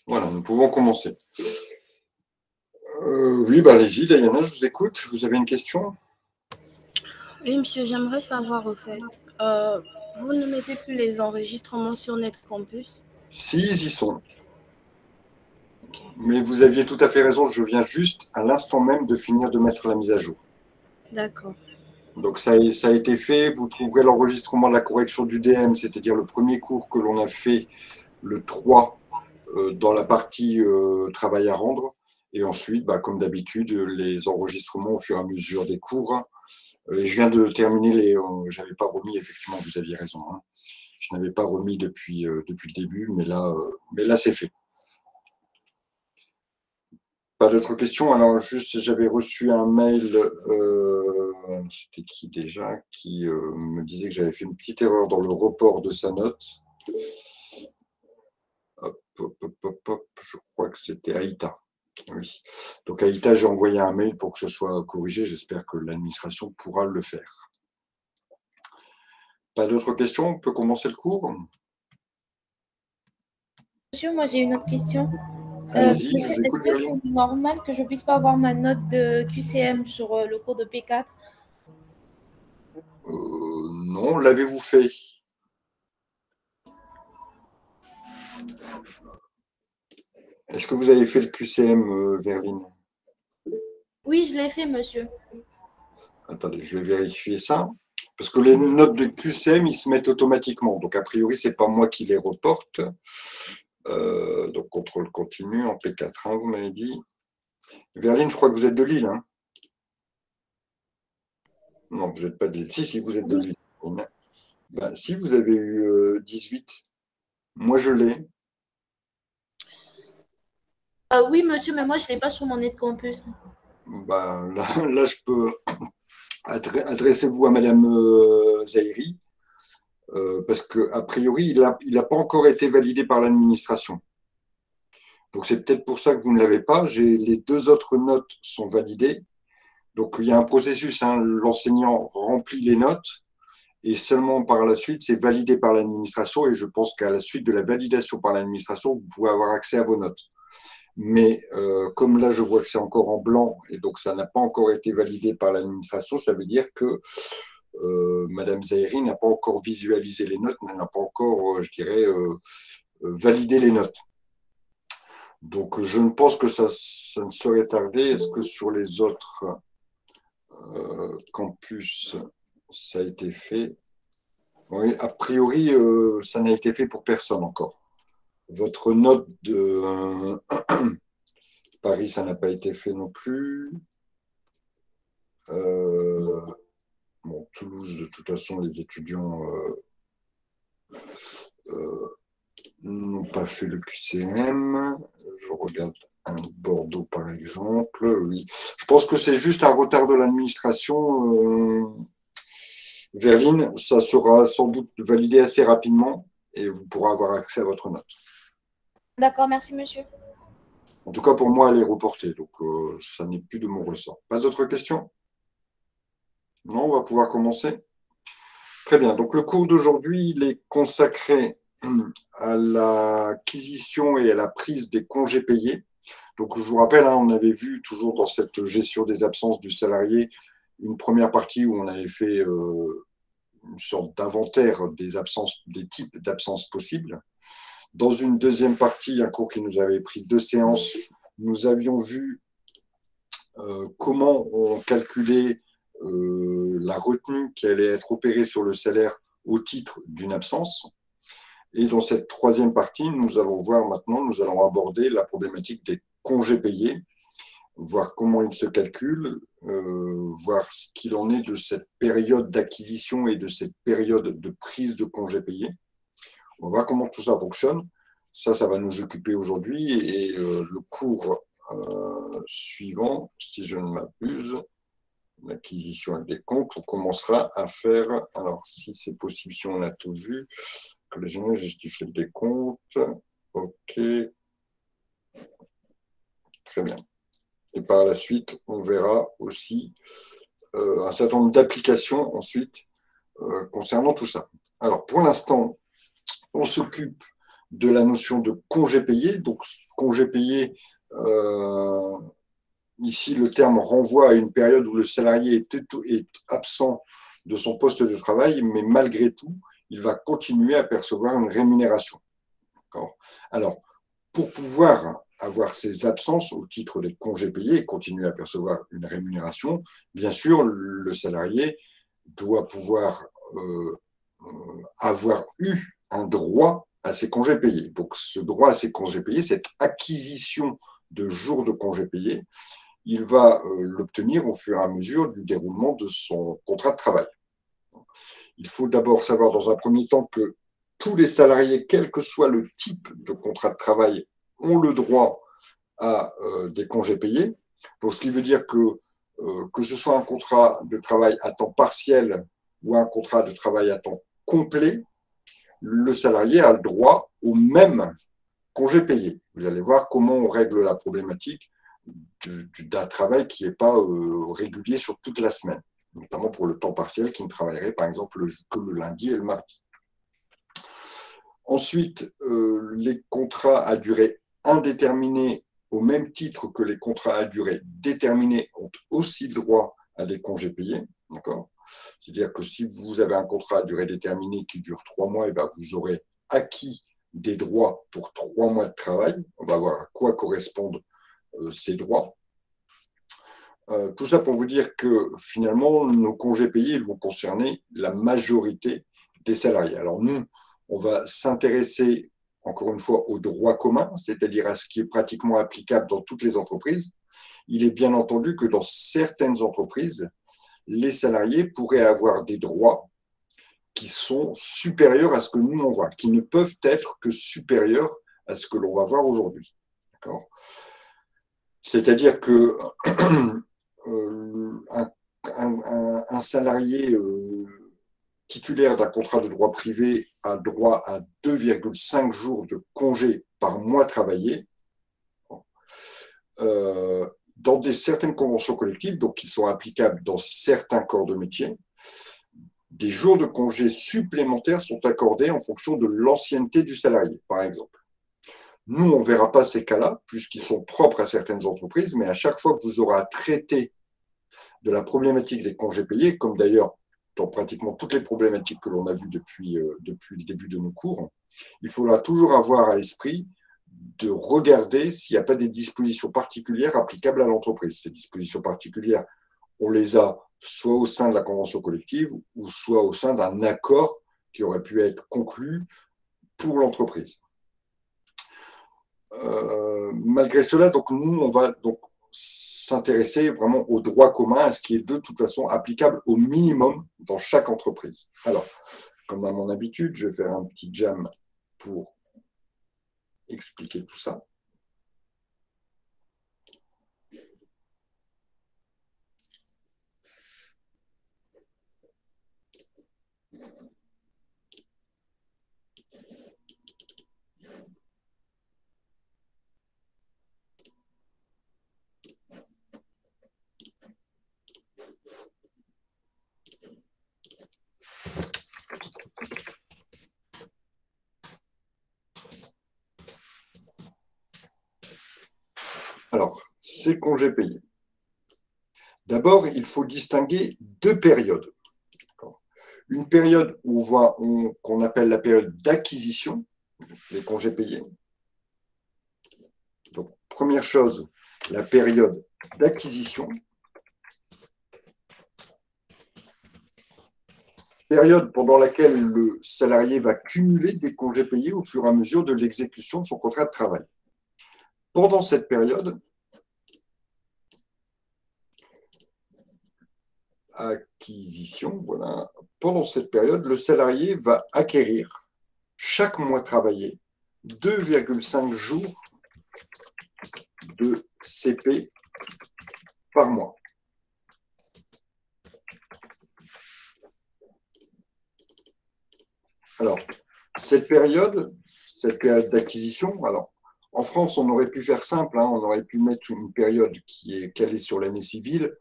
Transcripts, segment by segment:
Voilà, nous pouvons commencer. Oui, bah allez-y, Diana, je vous écoute. Vous avez une question? Oui, monsieur, j'aimerais savoir au fait, vous ne mettez plus les enregistrements sur NetCampus? Si, ils y sont. Ok, Mais vous aviez tout à fait raison, je viens juste à l'instant même de finir de mettre la mise à jour. d'accord. Donc ça a été fait, vous trouverez l'enregistrement de la correction du DM, c'est-à-dire le premier cours que l'on a fait le 3 dans la partie travail à rendre. Et ensuite, bah, comme d'habitude, les enregistrements au fur et à mesure des cours. Je viens de terminer les. J'avais pas remis, effectivement, vous aviez raison. Hein. Je n'avais pas remis depuis le début, mais là c'est fait. Pas d'autres questions? Alors, juste, j'avais reçu un mail, c'était qui déjà, qui me disait que j'avais fait une petite erreur dans le report de sa note. Hop, hop, hop, hop, hop, je crois que c'était Aïta. Oui. Donc, Aïta, j'ai envoyé un mail pour que ce soit corrigé. J'espère que l'administration pourra le faire. Pas d'autres questions? On peut commencer le cours? Monsieur, moi j'ai une autre question. Allez-y, je vous Est-ce écoute, que Verline. c'est normal que je puisse pas avoir ma note de QCM sur le cours de P4? Non, l'avez-vous fait? Est-ce que vous avez fait le QCM, Verline? Oui, je l'ai fait, monsieur. Attendez, je vais vérifier ça. Parce que les notes de QCM, ils se mettent automatiquement. Donc, a priori, ce n'est pas moi qui les reporte. Donc, contrôle continu en P4, hein, vous m'avez dit. Verline, je crois que vous êtes de Lille. Hein. Non, vous n'êtes pas de Lille. Si, vous êtes de Lille. Ben, si, vous avez eu 18. Moi, je l'ai. Oui, monsieur, mais moi je l'ai pas sur mon NetCampus. Ben, là, je peux. Adressez-vous à Madame Zahiri. Parce qu'a priori, il n'a pas encore été validé par l'administration. Donc c'est peut-être pour ça que vous ne l'avez pas. Les deux autres notes sont validées. Donc il y a un processus, hein. L'enseignant remplit les notes et seulement par la suite, c'est validé par l'administration. Et je pense qu'à la suite de la validation par l'administration, vous pouvez avoir accès à vos notes. Mais comme là, je vois que c'est encore en blanc et donc ça n'a pas encore été validé par l'administration, ça veut dire que Madame Zahiri n'a pas encore visualisé les notes, n'a pas encore, je dirais, validé les notes. Donc, je ne pense que ça ne saurait tarder. Est-ce que sur les autres campus, ça a été fait? Oui, a priori, ça n'a été fait pour personne encore. Votre note de Paris, ça n'a pas été fait non plus. Bon, Toulouse, de toute façon, les étudiants n'ont pas fait le QCM. Je regarde un Bordeaux, par exemple. Oui. Je pense que c'est juste un retard de l'administration. Verline, ça sera sans doute validé assez rapidement et vous pourrez avoir accès à votre note. D'accord, merci, monsieur. En tout cas, pour moi, elle est reportée, donc ça n'est plus de mon ressort. Pas d'autres questions? Non, on va pouvoir commencer. Très bien. Donc, le cours d'aujourd'hui, il est consacré à l'acquisition et à la prise des congés payés. Donc, je vous rappelle, hein, on avait vu toujours dans cette gestion des absences du salarié une première partie où on avait fait une sorte d'inventaire des absences, des types d'absences possibles. Dans une deuxième partie, un cours qui nous avait pris 2 séances, nous avions vu comment on calculait la retenue qui allait être opérée sur le salaire au titre d'une absence. Et dans cette troisième partie, nous allons voir maintenant, nous allons aborder la problématique des congés payés, voir comment ils se calculent, voir ce qu'il en est de cette période d'acquisition et de cette période de prise de congés payés. On va voir comment tout ça fonctionne. Ça va nous occuper aujourd'hui. Et le cours suivant, si je ne m'abuse, l'acquisition et des comptes, on commencera à faire, alors si c'est possible, si on a tout vu, que les gens justifient des comptes. OK. Très bien. Et par la suite, on verra aussi un certain nombre d'applications ensuite concernant tout ça. Alors, pour l'instant, on s'occupe de la notion de congé payé. Donc, congé payé, ici, le terme renvoie à une période où le salarié est absent de son poste de travail, mais malgré tout, il va continuer à percevoir une rémunération. Alors, pour pouvoir avoir ces absences au titre des congés payés et continuer à percevoir une rémunération, bien sûr, le salarié doit pouvoir avoir eu un droit à ses congés payés. Donc, ce droit à ses congés payés, cette acquisition de jours de congés payés, il va l'obtenir au fur et à mesure du déroulement de son contrat de travail. Il faut d'abord savoir dans un premier temps que tous les salariés, quel que soit le type de contrat de travail, ont le droit à des congés payés. Donc, ce qui veut dire que ce soit un contrat de travail à temps partiel ou un contrat de travail à temps complet, le salarié a le droit au même congé payé. Vous allez voir comment on règle la problématique d'un travail qui n'est pas régulier sur toute la semaine, notamment pour le temps partiel qui ne travaillerait par exemple que le lundi et le mardi. Ensuite, les contrats à durée indéterminée, au même titre que les contrats à durée déterminée, ont aussi droit à des congés payés. C'est-à-dire que si vous avez un contrat à durée déterminée qui dure 3 mois, et ben vous aurez acquis des droits pour 3 mois de travail. On va voir à quoi correspondent ces droits. Tout ça pour vous dire que finalement, nos congés payés ils vont concerner la majorité des salariés. Alors nous, on va s'intéresser encore une fois au droit commun, c'est-à-dire à ce qui est pratiquement applicable dans toutes les entreprises. Il est bien entendu que dans certaines entreprises, les salariés pourraient avoir des droits qui sont supérieurs à ce que nous on voit, qui ne peuvent être que supérieurs à ce que l'on va voir aujourd'hui. C'est-à-dire que un salarié titulaire d'un contrat de droit privé a droit à 2,5 jours de congé par mois travaillé dans certaines conventions collectives, donc qui sont applicables dans certains corps de métier. Des jours de congé supplémentaires sont accordés en fonction de l'ancienneté du salarié, par exemple. Nous, on ne verra pas ces cas-là, puisqu'ils sont propres à certaines entreprises, mais à chaque fois que vous aurez à traiter de la problématique des congés payés, comme d'ailleurs dans pratiquement toutes les problématiques que l'on a vues depuis le début de nos cours, il faudra toujours avoir à l'esprit de regarder s'il n'y a pas des dispositions particulières applicables à l'entreprise. Ces dispositions particulières, on les a soit au sein de la convention collective ou soit au sein d'un accord qui aurait pu être conclu pour l'entreprise. Malgré cela, donc nous, on va donc s'intéresser vraiment au droit commun, à ce qui est de toute façon applicable au minimum dans chaque entreprise. Alors, comme à mon habitude, je vais faire un petit jam pour expliquer tout ça. Alors, ces congés payés. D'abord, il faut distinguer 2 périodes. Une période qu'on appelle la période d'acquisition, les congés payés. Donc, première chose, la période d'acquisition. Période pendant laquelle le salarié va cumuler des congés payés au fur et à mesure de l'exécution de son contrat de travail. Pendant cette période, acquisition, voilà. Pendant cette période, le salarié va acquérir chaque mois travaillé 2,5 jours de CP par mois. Alors, cette période d'acquisition, alors, en France, on aurait pu faire simple, hein, on aurait pu mettre une période qui est calée sur l'année civile.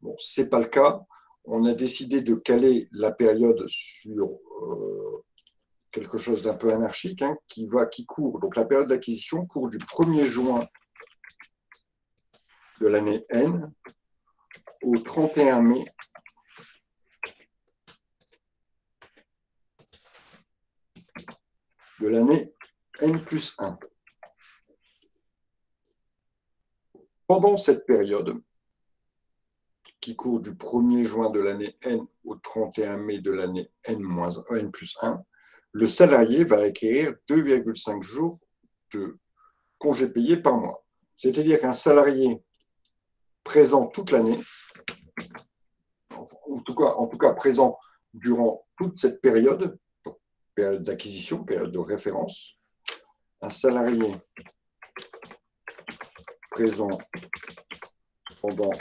Bon, ce n'est pas le cas. On a décidé de caler la période sur quelque chose d'un peu anarchique, hein, qui court. Donc la période d'acquisition court du 1er juin de l'année N au 31 mai de l'année N plus 1. Pendant cette période, qui court du 1er juin de l'année N au 31 mai de l'année N plus 1, le salarié va acquérir 2,5 jours de congés payés par mois. C'est-à-dire qu'un salarié présent toute l'année, en tout cas présent durant toute cette période, période d'acquisition, période de référence, un salarié présent pendant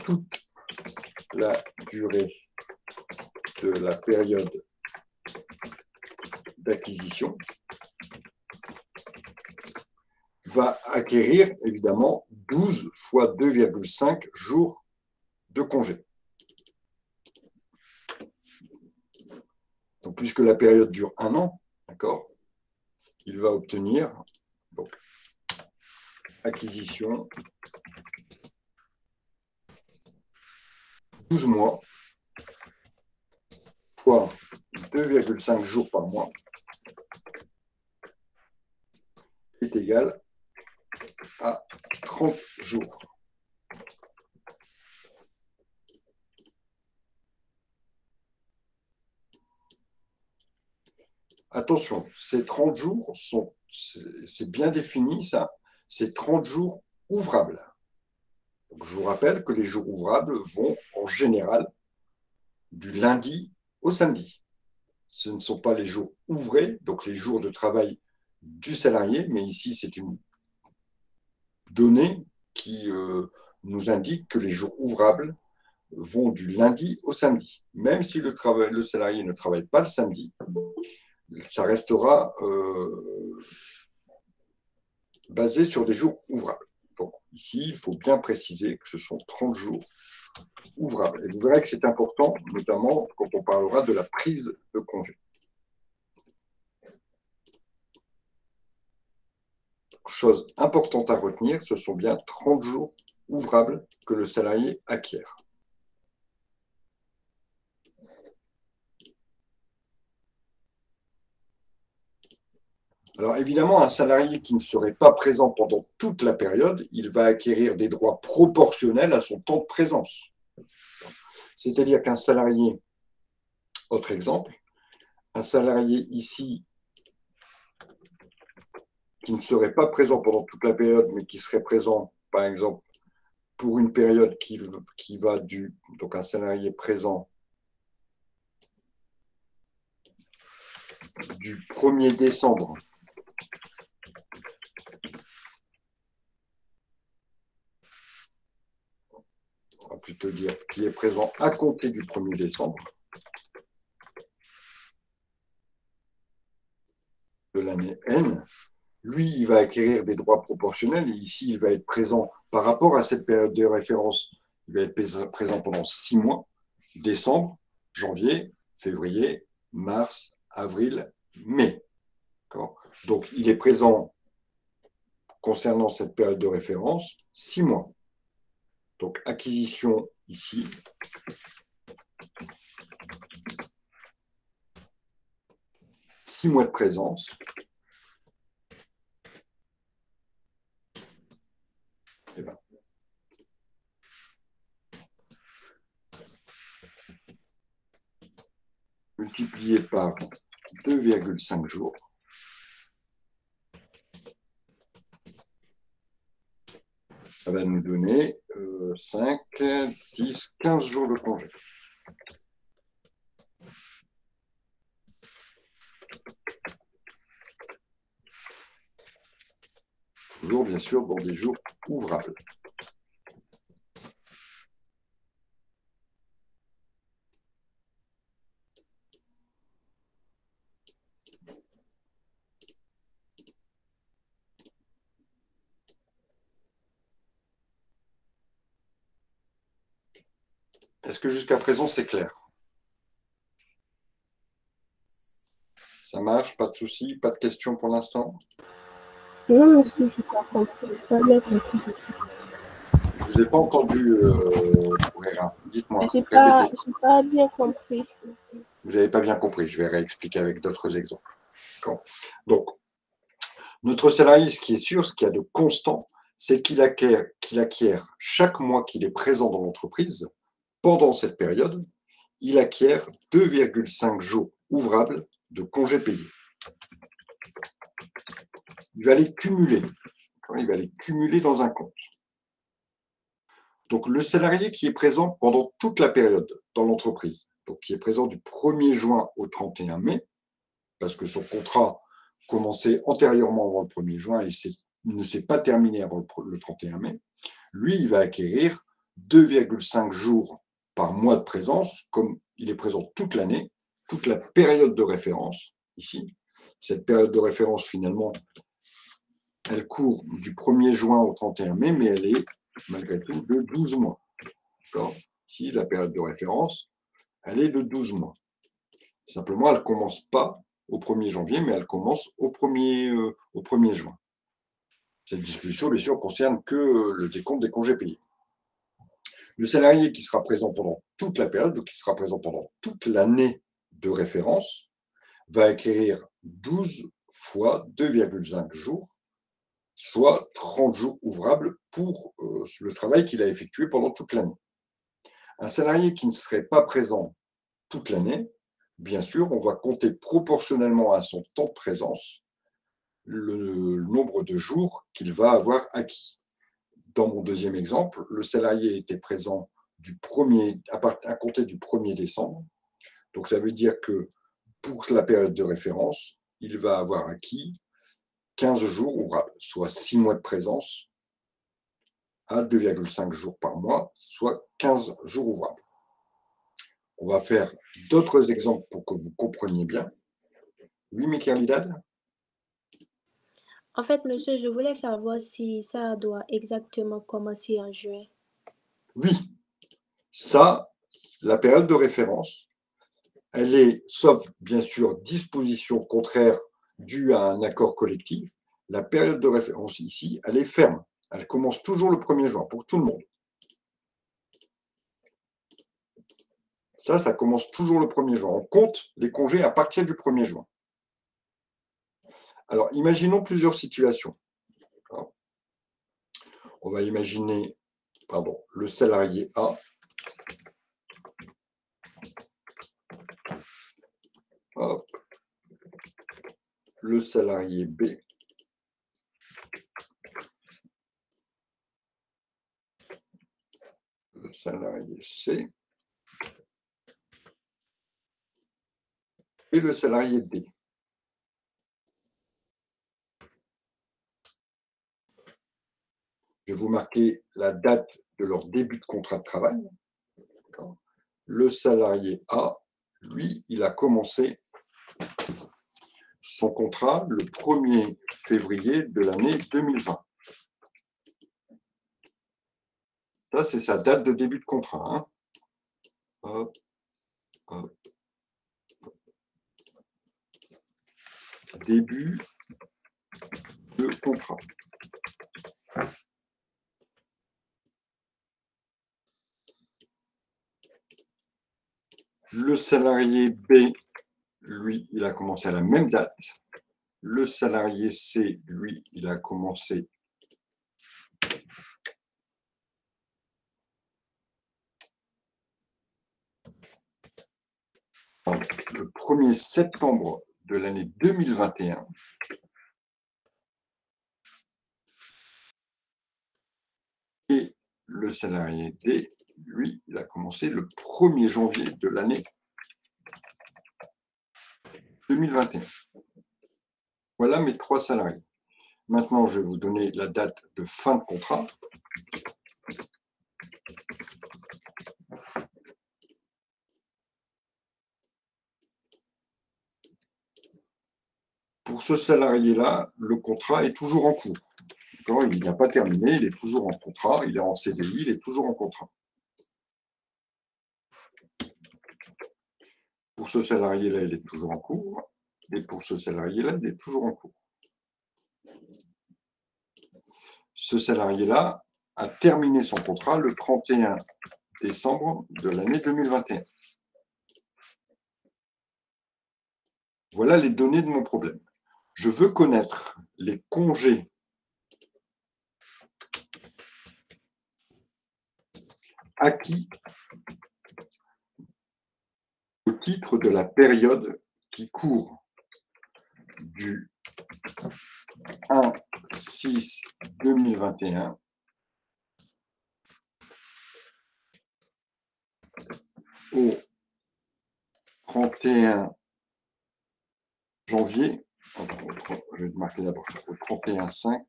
toute la durée de la période d'acquisition va acquérir évidemment 12 fois 2,5 jours de congé. Donc, puisque la période dure 1 an, d'accord, il va obtenir donc, acquisition 12 mois fois 2,5 jours par mois est égal à 30 jours. Attention, ces 30 jours sont, c'est bien défini ça, c'est 30 jours ouvrables. Donc, je vous rappelle que les jours ouvrables vont en général du lundi au samedi. Ce ne sont pas les jours ouvrés, donc les jours de travail du salarié, mais ici c'est une donnée qui nous indique que les jours ouvrables vont du lundi au samedi. Même si le salarié ne travaille pas le samedi, ça restera basé sur des jours ouvrables. Donc ici, il faut bien préciser que ce sont 30 jours ouvrables. Et vous verrez que c'est important, notamment quand on parlera de la prise de congé. Chose importante à retenir, ce sont bien 30 jours ouvrables que le salarié acquiert. Alors évidemment, un salarié qui ne serait pas présent pendant toute la période, il va acquérir des droits proportionnels à son temps de présence. C'est-à-dire qu'un salarié, autre exemple, un salarié ici qui ne serait pas présent pendant toute la période, mais qui serait présent, par exemple, pour une période qui va donc un salarié présent du 1er décembre on va plutôt dire qui est présent à compter du 1er décembre de l'année N, lui, il va acquérir des droits proportionnels et ici, il va être présent par rapport à cette période de référence, il va être présent pendant 6 mois, décembre, janvier, février, mars, avril, mai. Donc, il est présent concernant cette période de référence 6 mois. Donc, acquisition ici. Six mois de présence. Et ben. Multiplié par 2,5 jours. Ça va nous donner 5, 10, 15 jours de congé. Toujours, bien sûr, dans des jours ouvrables. Est-ce que jusqu'à présent, c'est clair? marche, pas de souci, pas de questions pour l'instant. Non, monsieur, je n'ai pas compris. Je n'ai pas bien compris. Je ne vous ai pas entendu, Herrera. Dites-moi, Je n'ai répétez. pas bien compris. Vous n'avez pas bien compris, je vais réexpliquer avec d'autres exemples. Donc, notre salarié, ce qui est sûr, ce qu'il y a de constant, c'est qu'il acquiert chaque mois qu'il est présent dans l'entreprise, pendant cette période, il acquiert 2,5 jours ouvrables de congés payés. Il va les cumuler. Il va les cumuler dans un compte. Donc, le salarié qui est présent pendant toute la période dans l'entreprise, donc qui est présent du 1er juin au 31 mai, parce que son contrat commençait antérieurement avant le 1er juin et il ne s'est pas terminé avant le 31 mai, lui, il va acquérir 2,5 jours par mois de présence, comme il est présent toute l'année, toute la période de référence, ici. Cette période de référence, finalement, elle court du 1er juin au 31 mai, mais elle est malgré tout de 12 mois. Ici, la période de référence, elle est de 12 mois. Simplement, elle ne commence pas au 1er janvier, mais elle commence au 1er juin. Cette disposition, bien sûr, concerne que le décompte des congés payés. Le salarié qui sera présent pendant toute la période, donc qui sera présent pendant toute l'année de référence, va acquérir 12 fois 2,5 jours, soit 30 jours ouvrables pour le travail qu'il a effectué pendant toute l'année. Un salarié qui ne serait pas présent toute l'année, bien sûr, on va compter proportionnellement à son temps de présence le nombre de jours qu'il va avoir acquis. Dans mon deuxième exemple, le salarié était présent à compter du 1er décembre. Donc, ça veut dire que pour la période de référence, il va avoir acquis 15 jours ouvrables, soit 6 mois de présence à 2,5 jours par mois, soit 15 jours ouvrables. On va faire d'autres exemples pour que vous compreniez bien. Oui, Michael. En fait, monsieur, je voulais savoir si ça doit exactement commencer en juin. Oui, ça, la période de référence, elle est, sauf bien sûr disposition contraire due à un accord collectif, la période de référence ici, elle est ferme. Elle commence toujours le 1er juin pour tout le monde. Ça commence toujours le 1er juin. On compte les congés à partir du 1er juin. Alors, imaginons plusieurs situations. On va imaginer, le salarié A. Hop. Le salarié B. Le salarié C. Et le salarié D. Je vais vous marquer la date de leur début de contrat de travail. Le salarié A, lui, il a commencé son contrat le 1er février de l'année 2020. Ça, c'est sa date de début de contrat. Hein. Hop, hop. Début de contrat. Le salarié B, lui, il a commencé à la même date. Le salarié C, lui, il a commencé le 1er septembre de l'année 2021. Et le salarié D, lui, il a commencé le 1er janvier de l'année 2021. Voilà mes 3 salariés. Maintenant, je vais vous donner la date de fin de contrat. Pour ce salarié-là, le contrat est toujours en cours. Il n'a pas terminé, il est toujours en contrat, il est en CDI, il est toujours en contrat. Pour ce salarié-là, il est toujours en cours. Et pour ce salarié-là, il est toujours en cours. Ce salarié-là a terminé son contrat le 31 décembre de l'année 2021. Voilà les données de mon problème. Je veux connaître les congés acquis au titre de la période qui court du 1-6-2021 au 31 janvier. Je vais marquer d'abord au 31-5.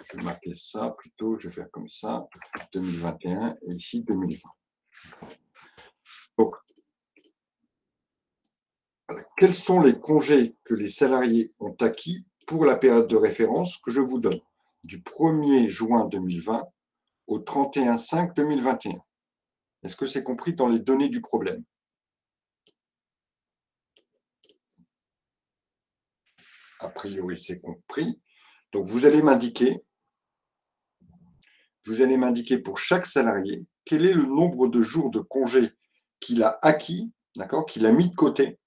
Je vais marquer ça plutôt, je vais faire comme ça, 2021 et ici 2020. Donc, voilà. Quels sont les congés que les salariés ont acquis pour la période de référence que je vous donne, du 1er juin 2020 au 31-5-2021? Est-ce que c'est compris dans les données du problème? A priori, c'est compris. Donc, vous allez m'indiquer pour chaque salarié quel est le nombre de jours de congé qu'il a acquis, d'accord, qu'il a mis de côté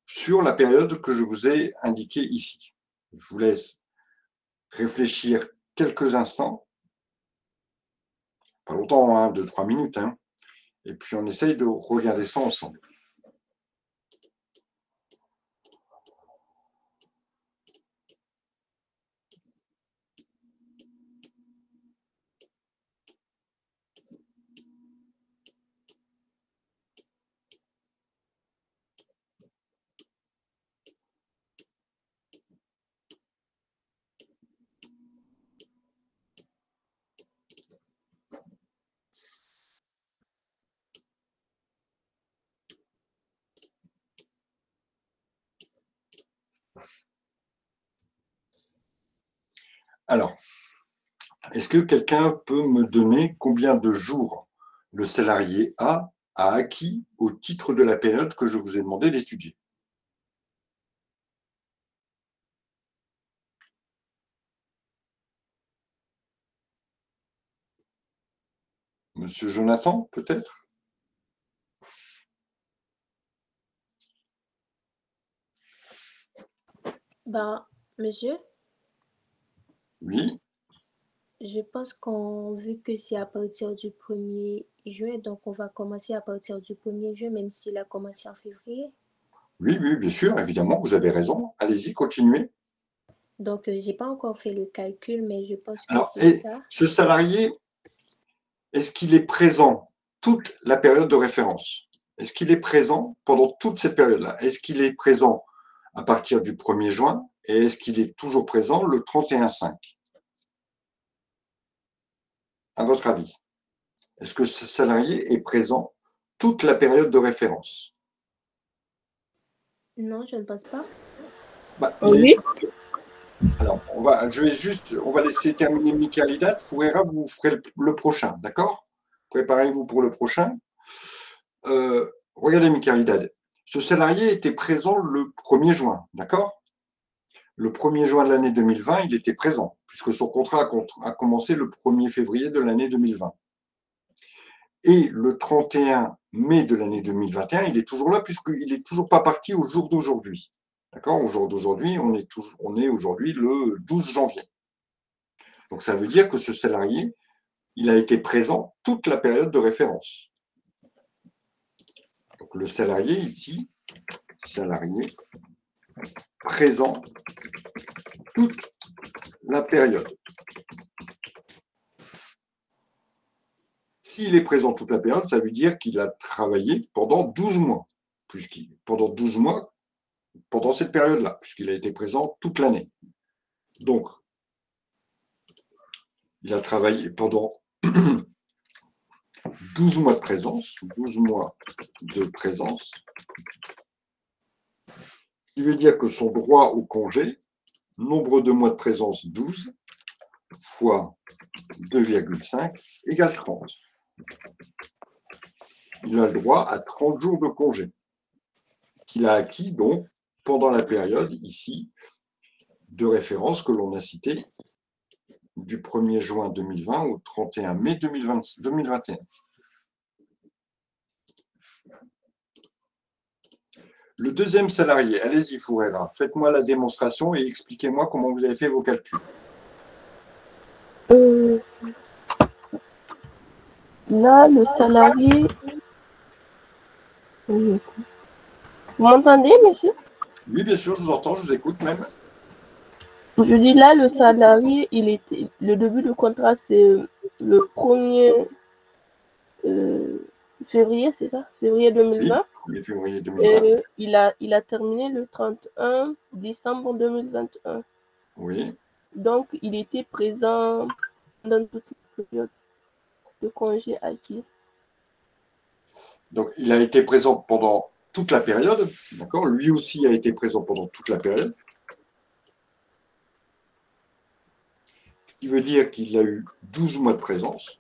sur la période que je vous ai indiquée ici. Je vous laisse réfléchir quelques instants, pas longtemps, hein, 2-3 minutes, hein, et puis on essaye de regarder ça ensemble. Alors, est-ce que quelqu'un peut me donner combien de jours le salarié a acquis au titre de la période que je vous ai demandé d'étudier? Monsieur Jonathan, peut-être? Ben, monsieur, Oui, je pense vu que c'est à partir du 1er juin, donc on va commencer à partir du 1er juin, même s'il a commencé en février. oui, bien sûr, évidemment, vous avez raison. Allez-y, continuez. Donc, j'ai pas encore fait le calcul, mais je pense que Alors, c'est ça. ce salarié, est-ce qu'il est présent toute la période de référence? Est-ce qu'il est présent pendant toute cette période-là? Est-ce qu'il est présent à partir du 1er juin et est-ce qu'il est toujours présent le 31-5? À votre avis, est-ce que ce salarié est présent toute la période de référence? Non, je ne pense pas. Oui. Alors, on va laisser terminer Michaelida. Fouera, vous ferez le prochain, d'accord? Préparez-vous pour le prochain. Regardez Michaelida. Ce salarié était présent le 1er juin, d'accord? Le 1er juin de l'année 2020, il était présent, puisque son contrat a commencé le 1er février de l'année 2020. Et le 31 mai de l'année 2021, il est toujours là, puisqu'il n'est toujours pas parti au jour d'aujourd'hui. D'accord? Au jour d'aujourd'hui, on est aujourd'hui le 12 janvier. Donc, ça veut dire que ce salarié, il a été présent toute la période de référence. Donc, le salarié ici, salarié présent toute la période. S'il est présent toute la période, ça veut dire qu'il a travaillé pendant 12 mois, pendant cette période-là, puisqu'il a été présent toute l'année. Donc, il a travaillé pendant 12 mois de présence, 12 mois de présence, ce qui veut dire que son droit au congé, nombre de mois de présence 12 fois 2,5 égale 30. Il a le droit à 30 jours de congé qu'il a acquis donc pendant la période, ici, de référence que l'on a citée du 1er juin 2020 au 31 mai 2021. Le deuxième salarié, allez-y Foureira, faites-moi la démonstration et expliquez-moi comment vous avez fait vos calculs. Là, le salarié... Vous m'entendez, monsieur? Oui, bien sûr, je vous entends, je vous écoute même. Je dis là, le salarié, le début du contrat, c'est le 1er février, c'est ça? Février 2020. Oui, février 2020. Et il a terminé le 31 décembre 2021. Oui. Donc, il était présent dans toute la période de congé acquis. Donc, il a été présent pendant toute la période, d'accord? Lui aussi a été présent pendant toute la période. Ce qui veut dire qu'il a eu 12 mois de présence.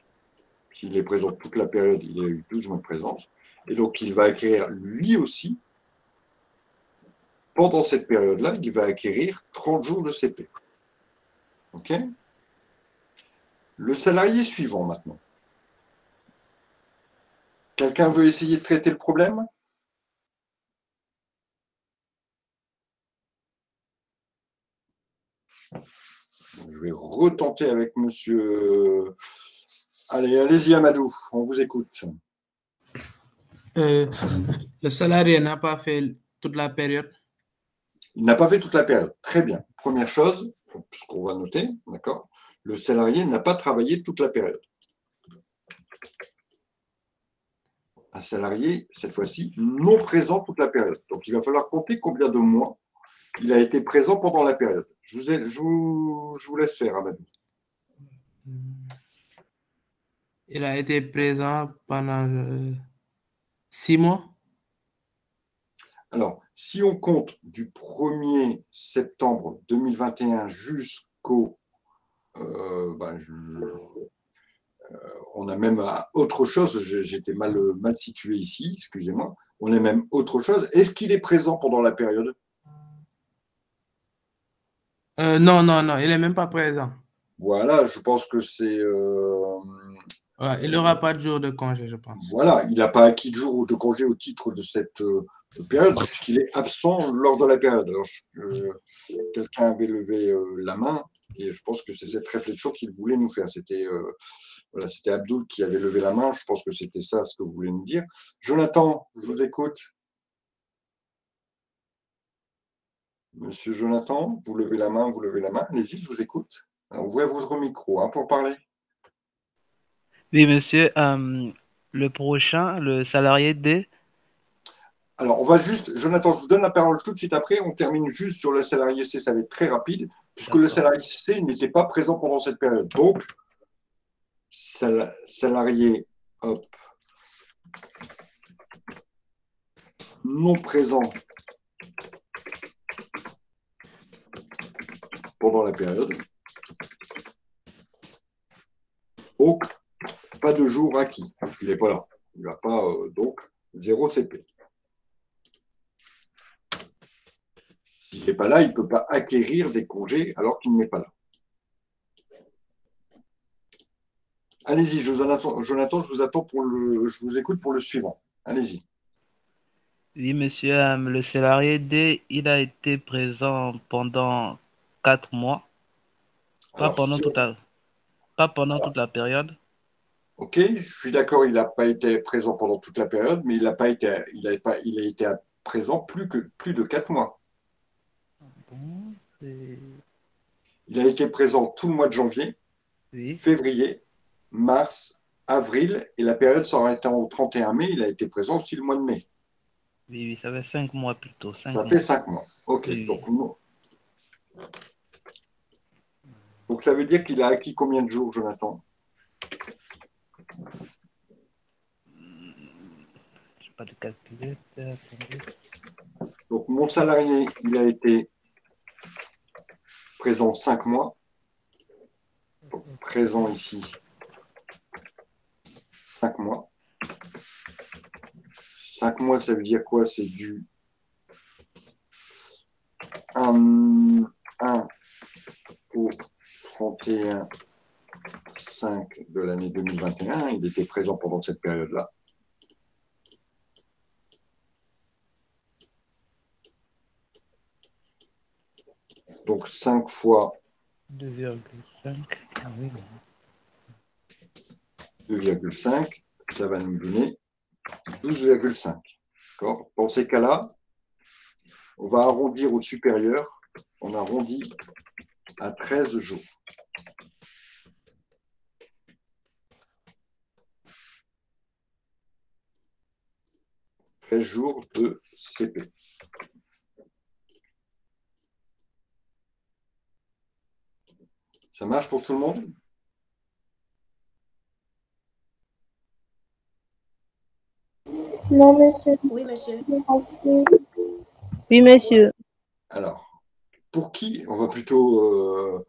S'il est présent toute la période, il a eu 12 mois de présence. Et donc, il va acquérir lui aussi, pendant cette période-là, il va acquérir 30 jours de CP. OK? Le salarié suivant maintenant. Quelqu'un veut essayer de traiter le problème? Je vais retenter avec monsieur. Allez, allez-y Amadou, on vous écoute. Le salarié n'a pas fait toute la période. Il n'a pas fait toute la période. Très bien. Première chose, ce qu'on va noter, d'accord? Le salarié n'a pas travaillé toute la période. Un salarié, cette fois-ci, non présent toute la période. Donc, il va falloir compter combien de mois il a été présent pendant la période. Je vous laisse faire, Amadou. Il a été présent pendant 6 mois. Alors, si on compte du 1er septembre 2021 jusqu'au... on a même autre chose, j'étais mal situé ici, excusez-moi. On a même autre chose. Est-ce qu'il est présent pendant la période? Non, il n'est même pas présent. Voilà, je pense que c'est... Il n'aura pas de jour de congé, je pense. Voilà, il n'a pas acquis de jour de congé au titre de cette période, puisqu'il est absent lors de la période. Alors, quelqu'un avait levé la main, et je pense que c'est cette réflexion qu'il voulait nous faire. C'était Abdoul qui avait levé la main, je pense que c'était ça ce que vous voulez nous dire. Jonathan, je vous écoute. Monsieur Jonathan, vous levez la main, allez-y, je vous écoute. Alors, ouvrez votre micro pour parler. Oui, monsieur, le prochain, le salarié D. Alors, on va juste, Jonathan, je vous donne la parole tout de suite après. On termine juste sur le salarié C, ça va être très rapide, puisque le salarié C n'était pas présent pendant cette période. Donc, salarié, hop, non présent pendant la période. Donc, pas de jour acquis, parce qu'il n'est pas là. Il n'a pas, donc, 0 CP. S'il n'est pas là, il ne peut pas acquérir des congés alors qu'il n'est pas là. Allez-y, Jonathan, je vous attends je vous écoute pour le suivant. Allez-y. Oui, monsieur, le salarié D, il a été présent pendant 4 mois. Alors, pas pendant toute la période. Ok, je suis d'accord, il n'a pas été présent pendant toute la période, mais il a été présent plus de 4 mois. Bon, il a été présent tout le mois de janvier, oui. Février, mars, avril, et la période s'arrêtant au 31 mai, il a été présent aussi le mois de mai. Oui, ça fait 5 mois plutôt. Ça fait 5 mois. Ok, oui. Donc ça veut dire qu'il a acquis combien de jours, Jonathan? Je n'ai pas de calculette. Donc mon salarié, il a été présent 5 mois. Donc, présent ici, 5 mois. 5 mois, ça veut dire quoi? C'est du 1 au 31/5 de l'année 2021. Il était présent pendant cette période-là. Donc 5 fois 2,5. Ah oui. 2,5, ça va nous donner 12,5. D'accord ? Dans ces cas-là, on va arrondir au supérieur. On arrondit à 13 jours. 13 jours de CP. Ça marche pour tout le monde? Non, monsieur. Oui, monsieur. Oui, monsieur. Alors, pour qui, on va plutôt,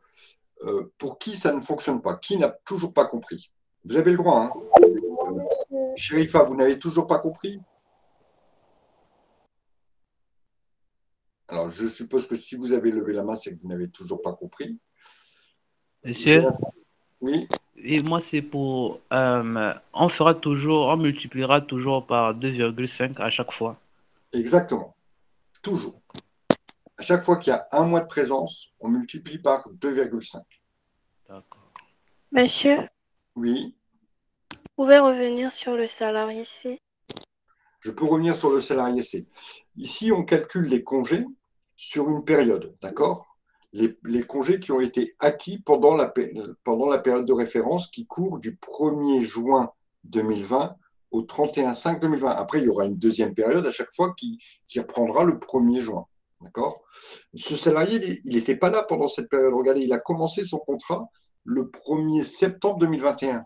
pour qui ça ne fonctionne pas? Qui n'a toujours pas compris? Vous avez le droit, hein? Sherifa, vous n'avez toujours pas compris? Alors, je suppose que si vous avez levé la main, c'est que vous n'avez toujours pas compris. Monsieur, Oui, et moi c'est pour on multipliera toujours par 2,5 à chaque fois. exactement. Toujours. À chaque fois qu'il y a un mois de présence, on multiplie par 2,5. D'accord. Monsieur, Oui, vous pouvez revenir sur le salarié C? je peux revenir sur le salarié C. Ici, on calcule les congés sur une période, d'accord? Les congés qui ont été acquis pendant la période de référence qui court du 1er juin 2020 au 31/5/2020. Après, il y aura une deuxième période à chaque fois qui reprendra le 1er juin. D'accord? Ce salarié, il n'était pas là pendant cette période. Regardez, il a commencé son contrat le 1er septembre 2021.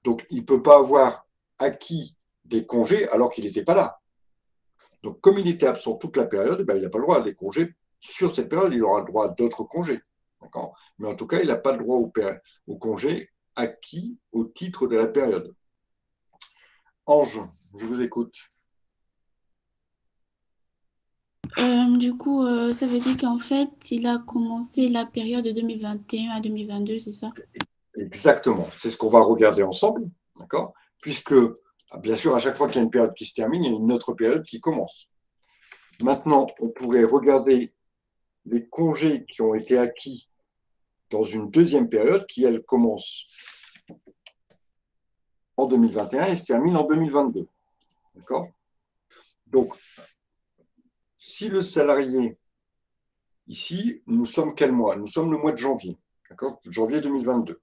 Donc, il ne peut pas avoir acquis des congés alors qu'il n'était pas là. Donc, comme il était absent toute la période, ben, il n'a pas le droit à des congés. Sur cette période, il aura le droit à d'autres congés. D'accord ? Mais en tout cas, il n'a pas le droit aux congés acquis au titre de la période. Ange, je vous écoute. Du coup, ça veut dire qu'en fait, il a commencé la période de 2021 à 2022, c'est ça? Exactement. C'est ce qu'on va regarder ensemble. D'accord ? Puisque, bien sûr, à chaque fois qu'il y a une période qui se termine, il y a une autre période qui commence. Maintenant, on pourrait regarder les congés qui ont été acquis dans une deuxième période qui, elle, commence en 2021 et se termine en 2022. D'accord ? Donc, si le salarié, ici, nous sommes quel mois? Nous sommes le mois de janvier, d'accord? Janvier 2022.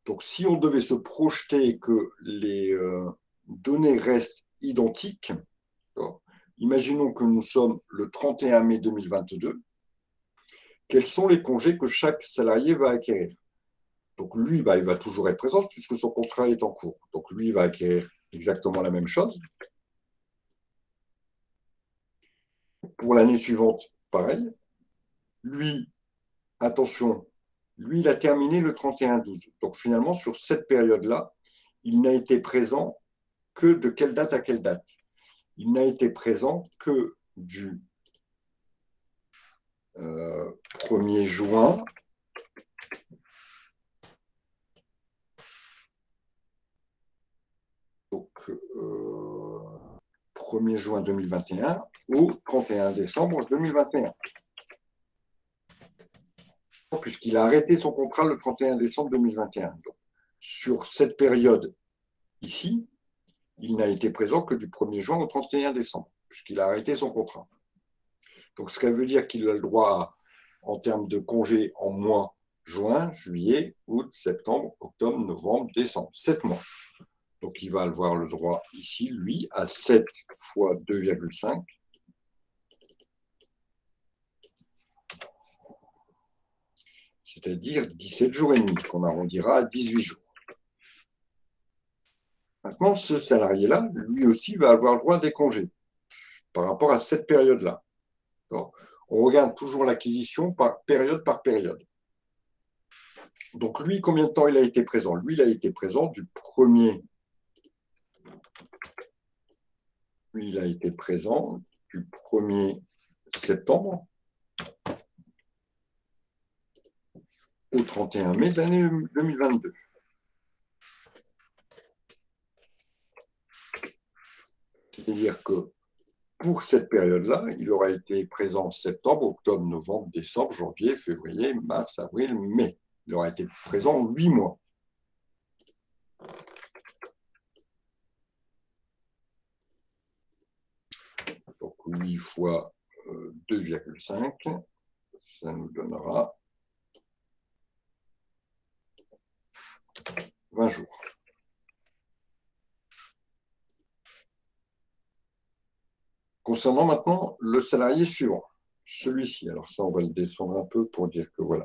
Donc, si on devait se projeter que les données restent identiques, imaginons que nous sommes le 31 mai 2022, quels sont les congés que chaque salarié va acquérir? Donc, lui, il va toujours être présent puisque son contrat est en cours. Donc, lui, il va acquérir exactement la même chose. Pour l'année suivante, pareil. Lui, attention, lui, il a terminé le 31/12. Donc, finalement, sur cette période-là, il n'a été présent que de quelle date à quelle date? Il n'a été présent que du 1er juin donc 1er juin 2021 au 31 décembre 2021. Puisqu'il a arrêté son contrat le 31 décembre 2021. Donc, sur cette période ici, il n'a été présent que du 1er juin au 31 décembre, puisqu'il a arrêté son contrat. Donc, ce qui veut dire qu'il a le droit, en termes de congés en mois, juin, juillet, août, septembre, octobre, novembre, décembre. 7 mois. Donc, il va avoir le droit ici, lui, à 7 fois 2,5. C'est-à-dire 17 jours et demi, qu'on arrondira à 18 jours. Maintenant, ce salarié-là, lui aussi, va avoir le droit à des congés par rapport à cette période-là. On regarde toujours l'acquisition par période par période. Donc, lui, combien de temps il a été présent? Lui, il a été présent du 1er. Lui, il a été présent du 1er septembre au 31 mai de l'année 2022. C'est-à-dire que pour cette période-là, il aura été présent en septembre, octobre, novembre, décembre, janvier, février, mars, avril, mai. Il aura été présent 8 mois. Donc 8 fois 2,5, ça nous donnera 20 jours. Concernant maintenant le salarié suivant, celui-ci, alors ça on va le descendre un peu pour dire que voilà,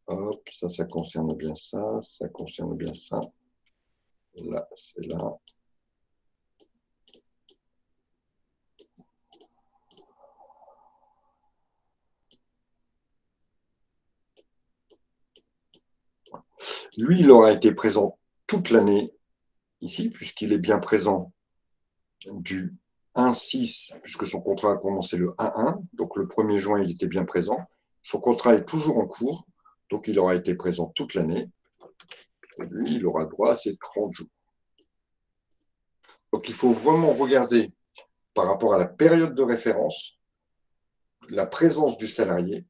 hop, ça concerne bien ça concerne bien ça, là c'est là. Lui, il aura été présent toute l'année ici, puisqu'il est bien présent du 1-6, puisque son contrat a commencé le 1-1, donc le 1er juin, il était bien présent. Son contrat est toujours en cours, donc il aura été présent toute l'année. Et lui, il aura droit à ses 30 jours. Donc il faut vraiment regarder par rapport à la période de référence, la présence du salarié,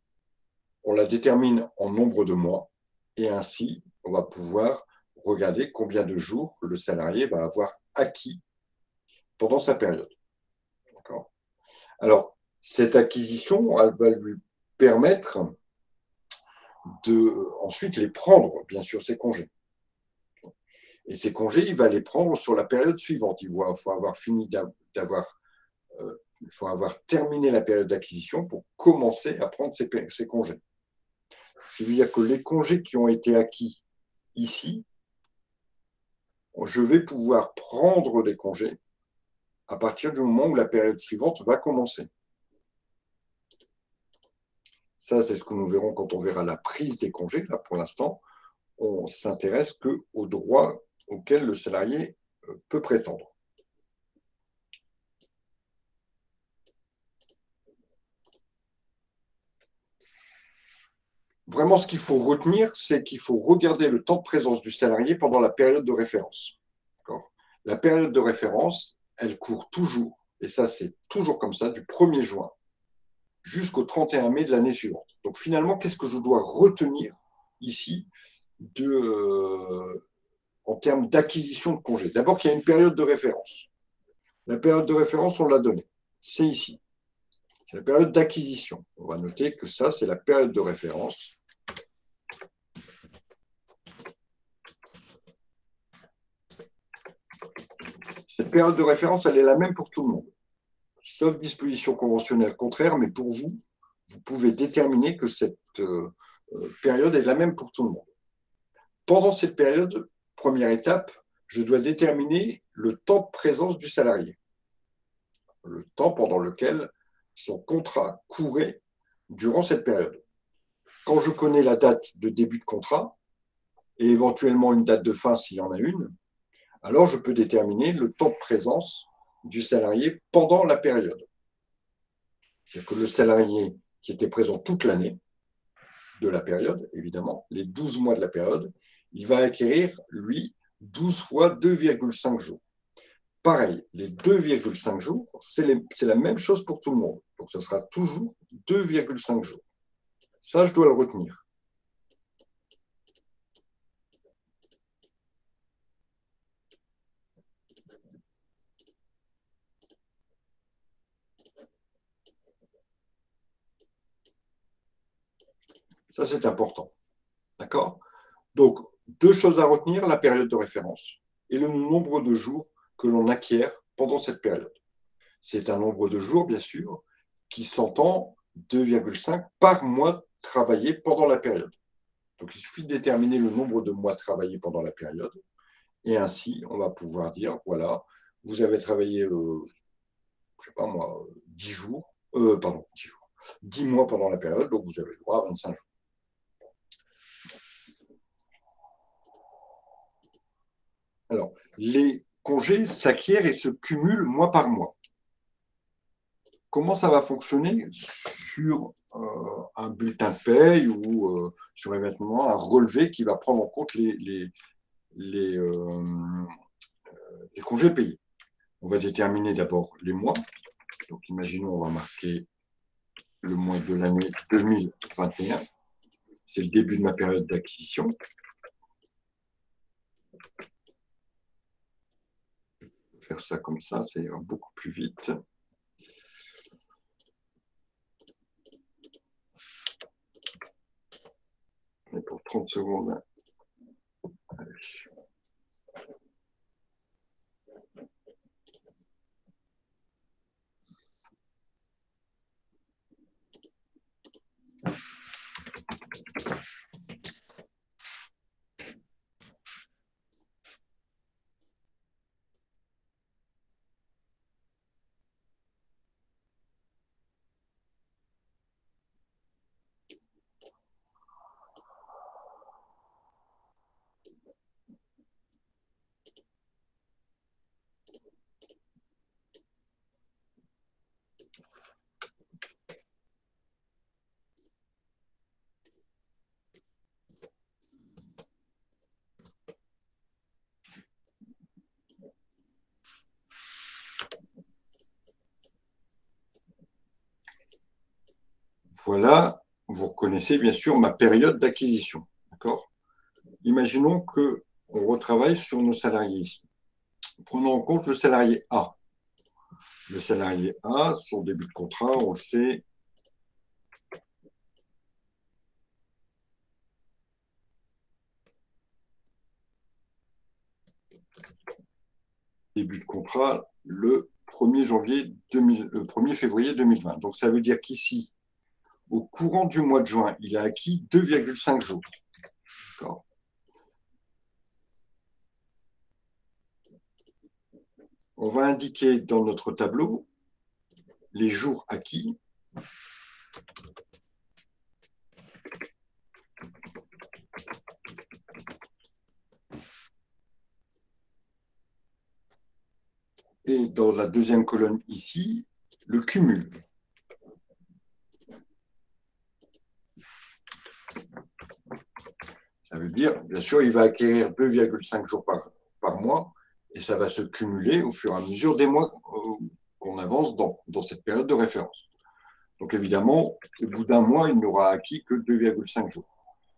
on la détermine en nombre de mois, et ainsi, on va pouvoir regarder combien de jours le salarié va avoir acquis pendant sa période. D'accord ? Alors, cette acquisition, elle va lui permettre de ensuite les prendre, bien sûr, ses congés. Et ces congés, il va les prendre sur la période suivante. Il faut avoir fini il faut avoir terminé la période d'acquisition pour commencer à prendre ses congés. Ça veut dire que les congés qui ont été acquis ici, je vais pouvoir prendre des congés à partir du moment où la période suivante va commencer. Ça, c'est ce que nous verrons quand on verra la prise des congés. Là, pour l'instant, on s'intéresse qu'aux droits auxquels le salarié peut prétendre. Vraiment, ce qu'il faut retenir, c'est qu'il faut regarder le temps de présence du salarié pendant la période de référence. La période de référence, elle court toujours, et ça c'est toujours comme ça, du 1er juin jusqu'au 31 mai de l'année suivante. Donc finalement, qu'est-ce que je dois retenir ici en termes d'acquisition de congés? D'abord qu'il y a une période de référence. La période de référence, on l'a donnée. C'est ici. C'est la période d'acquisition. On va noter que ça, c'est la période de référence. Cette période de référence, elle est la même pour tout le monde. Sauf disposition conventionnelle contraire, mais pour vous, vous pouvez déterminer que cette période est la même pour tout le monde. Pendant cette période, première étape, je dois déterminer le temps de présence du salarié. Le temps pendant lequel son contrat courait durant cette période. Quand je connais la date de début de contrat, et éventuellement une date de fin s'il y en a une, alors je peux déterminer le temps de présence du salarié pendant la période. C'est-à-dire que le salarié qui était présent toute l'année de la période, évidemment, les 12 mois de la période, il va acquérir, lui, 12 fois 2,5 jours. Pareil, les 2,5 jours, c'est la même chose pour tout le monde. Donc, ce sera toujours 2,5 jours. Ça, je dois le retenir. Ça, c'est important. D'accord ? Donc, deux choses à retenir, la période de référence et le nombre de jours que l'on acquiert pendant cette période. C'est un nombre de jours, bien sûr, qui s'entend 2,5 par mois travaillé pendant la période. Donc, il suffit de déterminer le nombre de mois travaillés pendant la période. Et ainsi, on va pouvoir dire, voilà, vous avez travaillé, je ne sais pas moi, 10 mois pendant la période, donc vous avez le droit à 25 jours. Alors, les congés s'acquièrent et se cumulent mois par mois. Comment ça va fonctionner sur un bulletin de paye ou sur événement un relevé qui va prendre en compte les congés payés. On va déterminer d'abord les mois. Donc, imaginons, on va marquer le mois de l'année 2021. C'est le début de ma période d'acquisition. Faire ça comme ça ira beaucoup plus vite. Et pour 30 secondes, allez. Voilà, vous reconnaissez bien sûr ma période d'acquisition. D'accord ? Imaginons qu'on retravaille sur nos salariés ici. Prenons en compte le salarié A. Le salarié A, son début de contrat, on le sait, début de contrat le 1er février 2020. Donc ça veut dire qu'ici, au courant du mois de juin, il a acquis 2,5 jours. D'accord ? On va indiquer dans notre tableau les jours acquis. Et dans la deuxième colonne ici, le cumul. Ça veut dire, bien sûr, il va acquérir 2,5 jours par mois et ça va se cumuler au fur et à mesure des mois qu'on avance dans cette période de référence. Donc évidemment, au bout d'un mois, il n'aura acquis que 2,5 jours.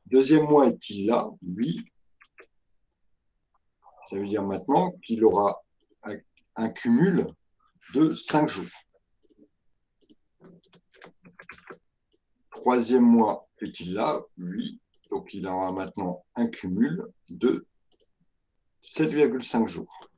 Deuxième mois est-il là? Oui. Ça veut dire maintenant qu'il aura un cumul de 5 jours. Troisième mois est-il là? Oui. Donc il aura maintenant un cumul de 7,5 jours.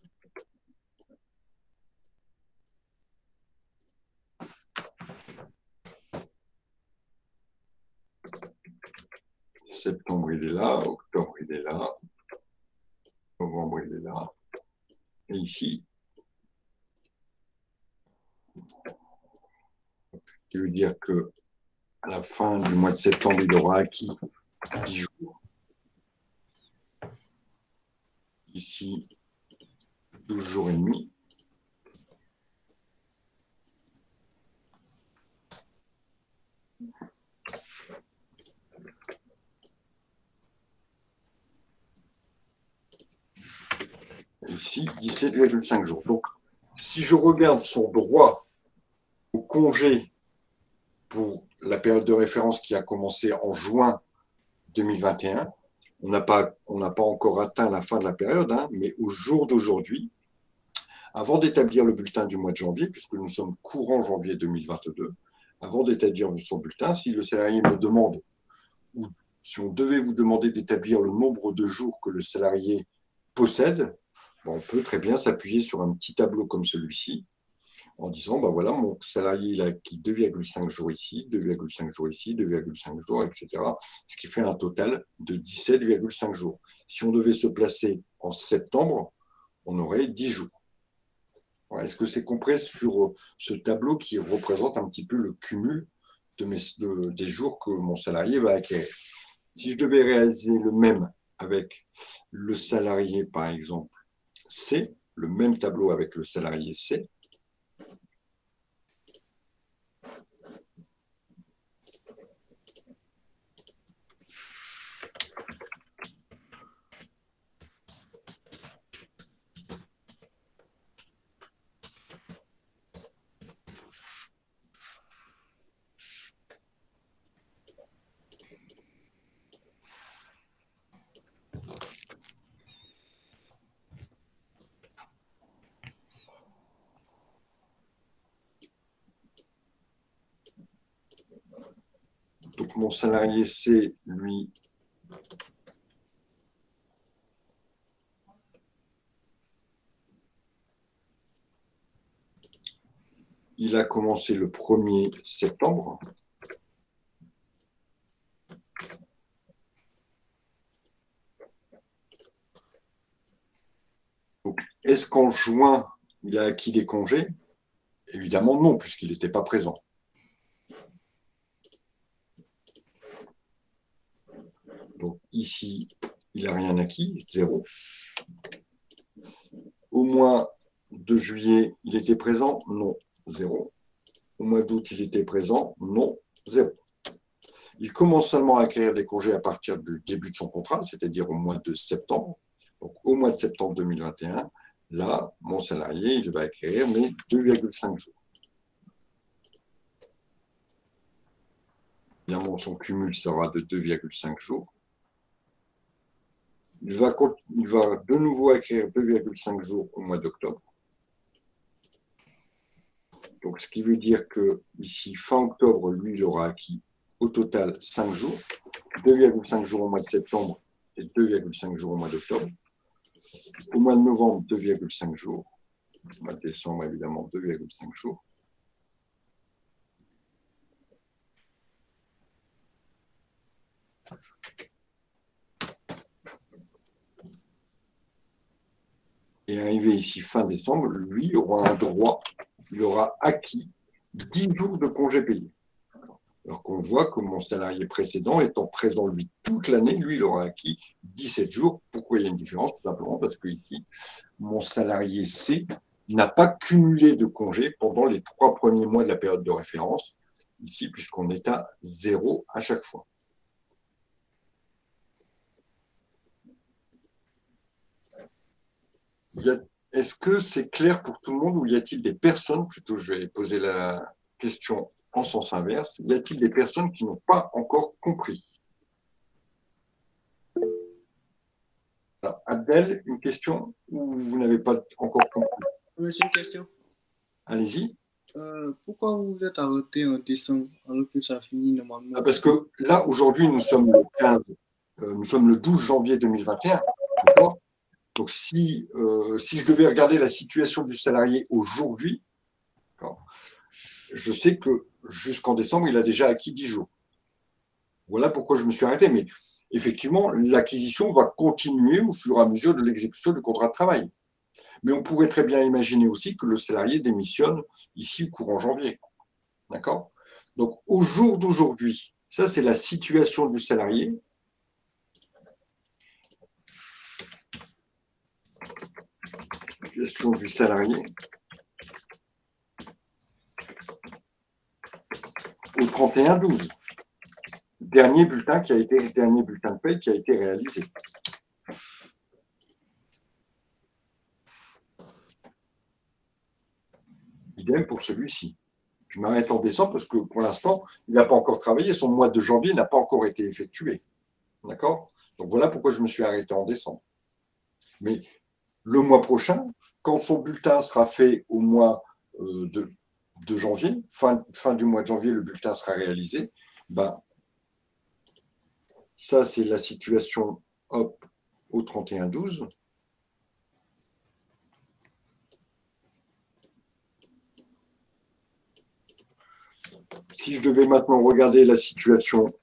Septembre, il est là. Octobre, il est là. Novembre, il est là. Et ici, ce qui veut dire que à la fin du mois de septembre, il aura acquis 10 jours. Ici, 12 jours et demi. Ici, 17,5 jours. Donc, si je regarde son droit au congé pour la période de référence qui a commencé en juin 2021, on n'a pas encore atteint la fin de la période, hein, mais au jour d'aujourd'hui, avant d'établir le bulletin du mois de janvier, puisque nous sommes courant janvier 2022, avant d'établir son bulletin, si le salarié me demande, ou si on devait vous demander d'établir le nombre de jours que le salarié possède, on peut très bien s'appuyer sur un petit tableau comme celui-ci, en disant, ben voilà, mon salarié il a acquis 2,5 jours ici, 2,5 jours ici, 2,5 jours, etc. Ce qui fait un total de 17,5 jours. Si on devait se placer en septembre, on aurait 10 jours. Est-ce que c'est compris sur ce tableau qui représente un petit peu le cumul des jours que mon salarié va acquérir? Si je devais réaliser le même avec le salarié, par exemple, C, le même tableau avec le salarié C, Donc, mon salarié C, lui, il a commencé le 1er septembre. Est-ce qu'en juin, il a acquis des congés? Évidemment non, puisqu'il n'était pas présent. Donc ici, il n'a rien acquis, 0. Au mois de juillet, il était présent? Non, 0. Au mois d'août, il était présent? Non, 0. Il commence seulement à acquérir des congés à partir du début de son contrat, c'est-à-dire au mois de septembre. Donc au mois de septembre 2021, là, mon salarié, il va acquérir mes 2,5 jours. Évidemment, son cumul sera de 2,5 jours. Il va de nouveau acquérir 2,5 jours au mois d'octobre. Donc, ce qui veut dire que ici, fin octobre, lui, il aura acquis au total 5 jours, 2,5 jours au mois de septembre et 2,5 jours au mois d'octobre. Au mois de novembre, 2,5 jours. Au mois de décembre, évidemment, 2,5 jours. Et arrivé ici fin décembre, lui aura un droit, il aura acquis 10 jours de congés payés. Alors qu'on voit que mon salarié précédent, étant présent lui toute l'année, lui, il aura acquis 17 jours. Pourquoi il y a une différence? Tout simplement parce que ici, mon salarié C n'a pas cumulé de congés pendant les 3 premiers mois de la période de référence, ici, puisqu'on est à 0 à chaque fois. Est-ce que c'est clair pour tout le monde ou y a-t-il des personnes, plutôt je vais poser la question en sens inverse, y a-t-il des personnes qui n'ont pas encore compris? Alors, Abdel, une question ou vous n'avez pas encore compris? Oui, c'est une question. Allez-y. Pourquoi vous vous êtes arrêté en décembre alors que ça finit normalement? Parce que là, aujourd'hui, nous sommes le 15, nous sommes le 12 janvier 2021. D'accord? Donc, si je devais regarder la situation du salarié aujourd'hui, je sais que jusqu'en décembre, il a déjà acquis 10 jours. Voilà pourquoi je me suis arrêté. Mais effectivement, l'acquisition va continuer au fur et à mesure de l'exécution du contrat de travail. Mais on pourrait très bien imaginer aussi que le salarié démissionne ici courant janvier. D'accord? Donc, au jour d'aujourd'hui, ça, c'est la situation du salarié. Situation du salarié au 31/12. Dernier bulletin de paie qui a été réalisé. Idem pour celui-ci. Je m'arrête en décembre parce que pour l'instant, il n'a pas encore travaillé. Son mois de janvier n'a pas encore été effectué. D'accord? Donc voilà pourquoi je me suis arrêté en décembre. Mais le mois prochain, quand son bulletin sera fait au mois de janvier, fin du mois de janvier, le bulletin sera réalisé, ben, ça c'est la situation hop, au 31/12. Si je devais maintenant regarder la situation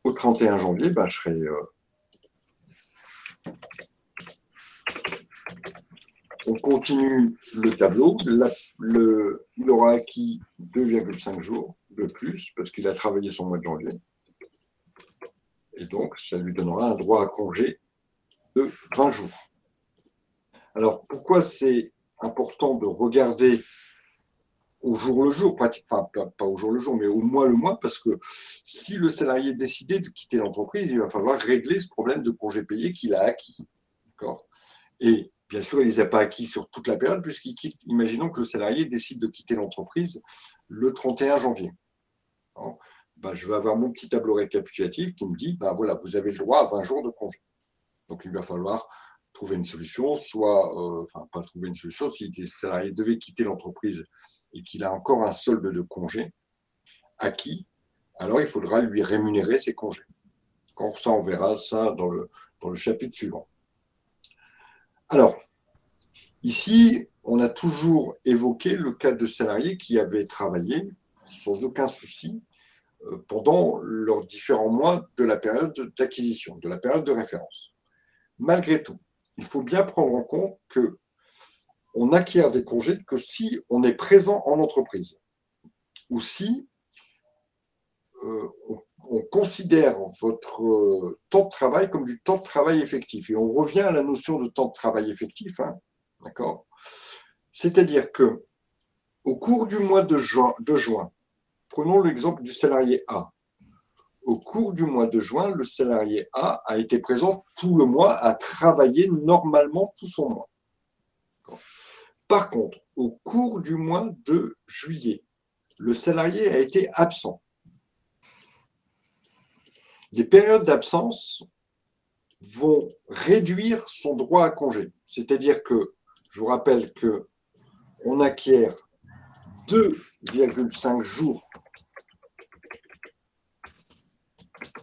au 31 janvier, ben, je serais... On continue le tableau. Il aura acquis 2,5 jours de plus parce qu'il a travaillé son mois de janvier. Et donc, ça lui donnera un droit à congé de 20 jours. Alors, pourquoi c'est important de regarder au jour le jour, enfin, pas au jour le jour, mais au mois le mois, parce que si le salarié décidait de quitter l'entreprise, il va falloir régler ce problème de congé payé qu'il a acquis. D'accord? Et bien sûr, il ne les a pas acquis sur toute la période, puisqu'il quitte. Imaginons que le salarié décide de quitter l'entreprise le 31 janvier. Alors, ben, je vais avoir mon petit tableau récapitulatif qui me dit, ben voilà, vous avez le droit à 20 jours de congé. Donc, il va falloir trouver une solution, enfin, pas trouver une solution, si le salarié devait quitter l'entreprise et qu'il a encore un solde de congé, acquis, alors il faudra lui rémunérer ses congés. Ça, on verra ça dans le chapitre suivant. Alors, ici, on a toujours évoqué le cas de salariés qui avaient travaillé sans aucun souci pendant leurs différents mois de la période d'acquisition, de la période de référence. Malgré tout, il faut bien prendre en compte qu'on acquiert des congés que si on est présent en entreprise ou si on considère votre temps de travail comme du temps de travail effectif. Et on revient à la notion de temps de travail effectif, hein, d'accord ? C'est-à-dire que au cours du mois de juin, prenons l'exemple du salarié A. Au cours du mois de juin, le salarié A a été présent tout le mois, a travaillé normalement tout son mois. Par contre, au cours du mois de juillet, le salarié a été absent. Les périodes d'absence vont réduire son droit à congé. C'est-à-dire que, je vous rappelle qu'on acquiert 2,5 jours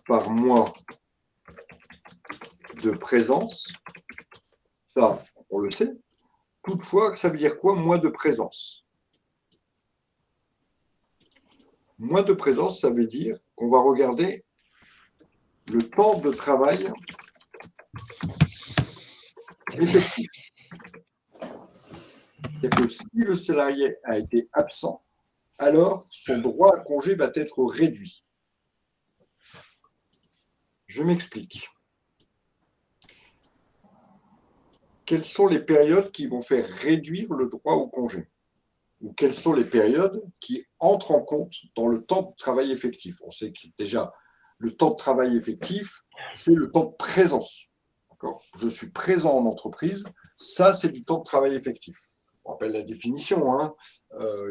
par mois de présence. Ça, on le sait. Toutefois, ça veut dire quoi, mois de présence? Mois de présence, ça veut dire qu'on va regarder le temps de travail effectif. C'est-à-dire que si le salarié a été absent, alors son droit à congé va être réduit. Je m'explique. Quelles sont les périodes qui vont faire réduire le droit au congé? Ou quelles sont les périodes qui entrent en compte dans le temps de travail effectif? On sait que déjà, le temps de travail effectif, c'est le temps de présence. Je suis présent en entreprise, ça, c'est du temps de travail effectif. On rappelle la définition, hein.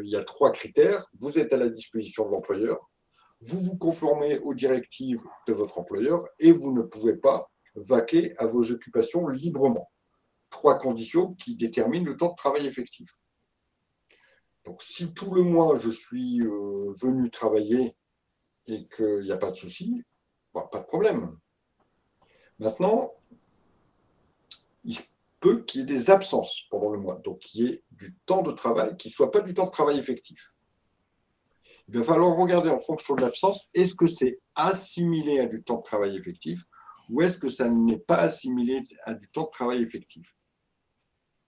Il y a 3 critères. Vous êtes à la disposition de l'employeur, vous vous conformez aux directives de votre employeur et vous ne pouvez pas vaquer à vos occupations librement. 3 conditions qui déterminent le temps de travail effectif. Donc, si tout le mois, je suis venu travailler et qu'il n'y a pas de souci, pas de problème. Maintenant, il peut qu'il y ait des absences pendant le mois, donc qu'il y ait du temps de travail qui ne soit pas du temps de travail effectif. Il va falloir regarder en fonction de l'absence, est-ce que c'est assimilé à du temps de travail effectif ou est-ce que ça n'est pas assimilé à du temps de travail effectif.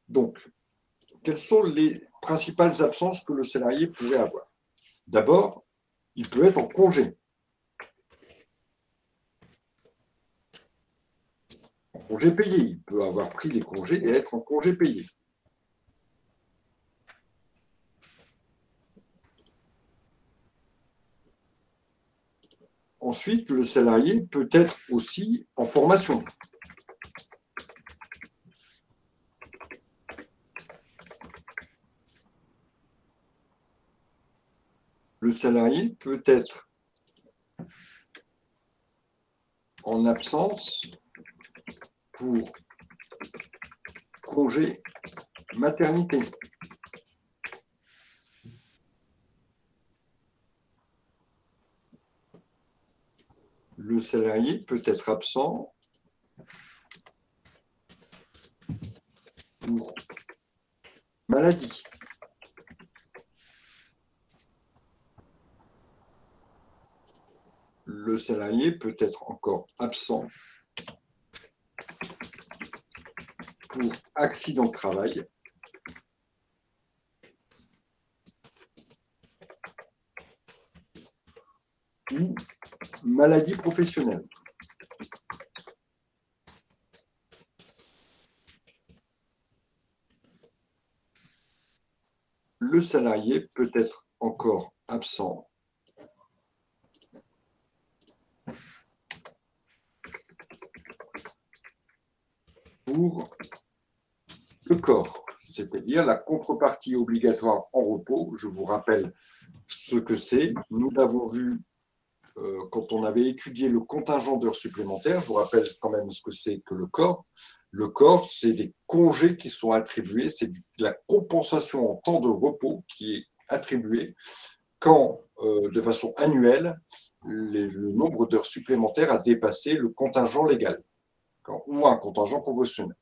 Donc, quelles sont les principales absences que le salarié pourrait avoir? D'abord, il peut être en congé. En congé payé. Il peut avoir pris les congés et être en congé payé. Ensuite, le salarié peut être aussi en formation. Le salarié peut être en absence pour congé maternité. Le salarié peut être absent pour maladie. Le salarié peut être encore absent pour accident de travail ou maladie professionnelle. Le salarié peut être encore absent pour le corps, c'est-à-dire la contrepartie obligatoire en repos. Je vous rappelle ce que c'est. Nous l'avons vu quand on avait étudié le contingent d'heures supplémentaires. Je vous rappelle quand même ce que c'est que le corps. Le corps, c'est des congés qui sont attribués, c'est de la compensation en temps de repos qui est attribuée quand, de façon annuelle, le nombre d'heures supplémentaires a dépassé le contingent légal ou un contingent conventionnel.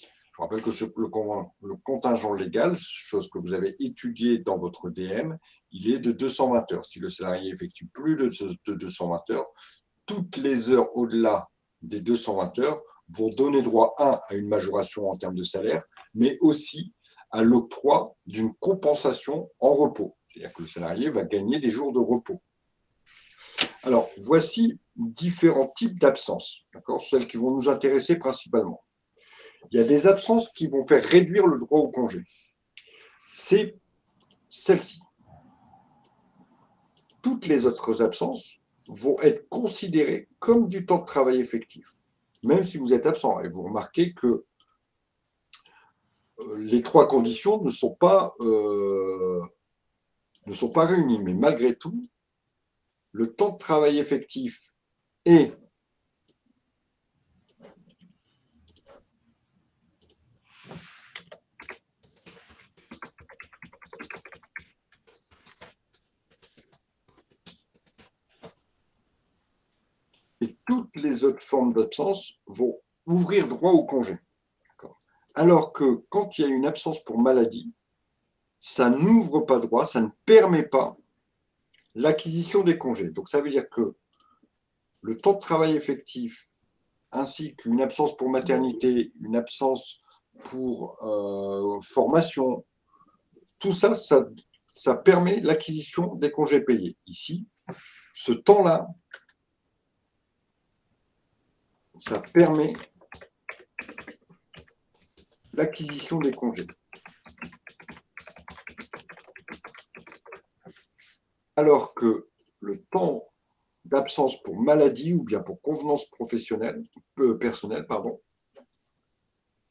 Je rappelle que le contingent légal, chose que vous avez étudiée dans votre DM, il est de 220 heures. Si le salarié effectue plus de 220 heures, toutes les heures au-delà des 220 heures vont donner droit, à une majoration en termes de salaire, mais aussi à l'octroi d'une compensation en repos. C'est-à-dire que le salarié va gagner des jours de repos. Alors, voici différents types d'absences, celles qui vont nous intéresser principalement. Il y a des absences qui vont faire réduire le droit au congé. C'est celle-ci. Toutes les autres absences vont être considérées comme du temps de travail effectif, même si vous êtes absent. Et vous remarquez que les trois conditions ne sont pas réunies. Mais malgré tout, le temps de travail effectif et toutes les autres formes d'absence vont ouvrir droit au congé. Alors que quand il y a une absence pour maladie, ça n'ouvre pas droit, ça ne permet pas l'acquisition des congés. Donc ça veut dire que le temps de travail effectif, ainsi qu'une absence pour maternité, une absence pour formation, tout ça, ça permet l'acquisition des congés payés. Ici, ce temps-là, ça permet l'acquisition des congés. Alors que le temps d'absence pour maladie ou bien pour convenance personnelle,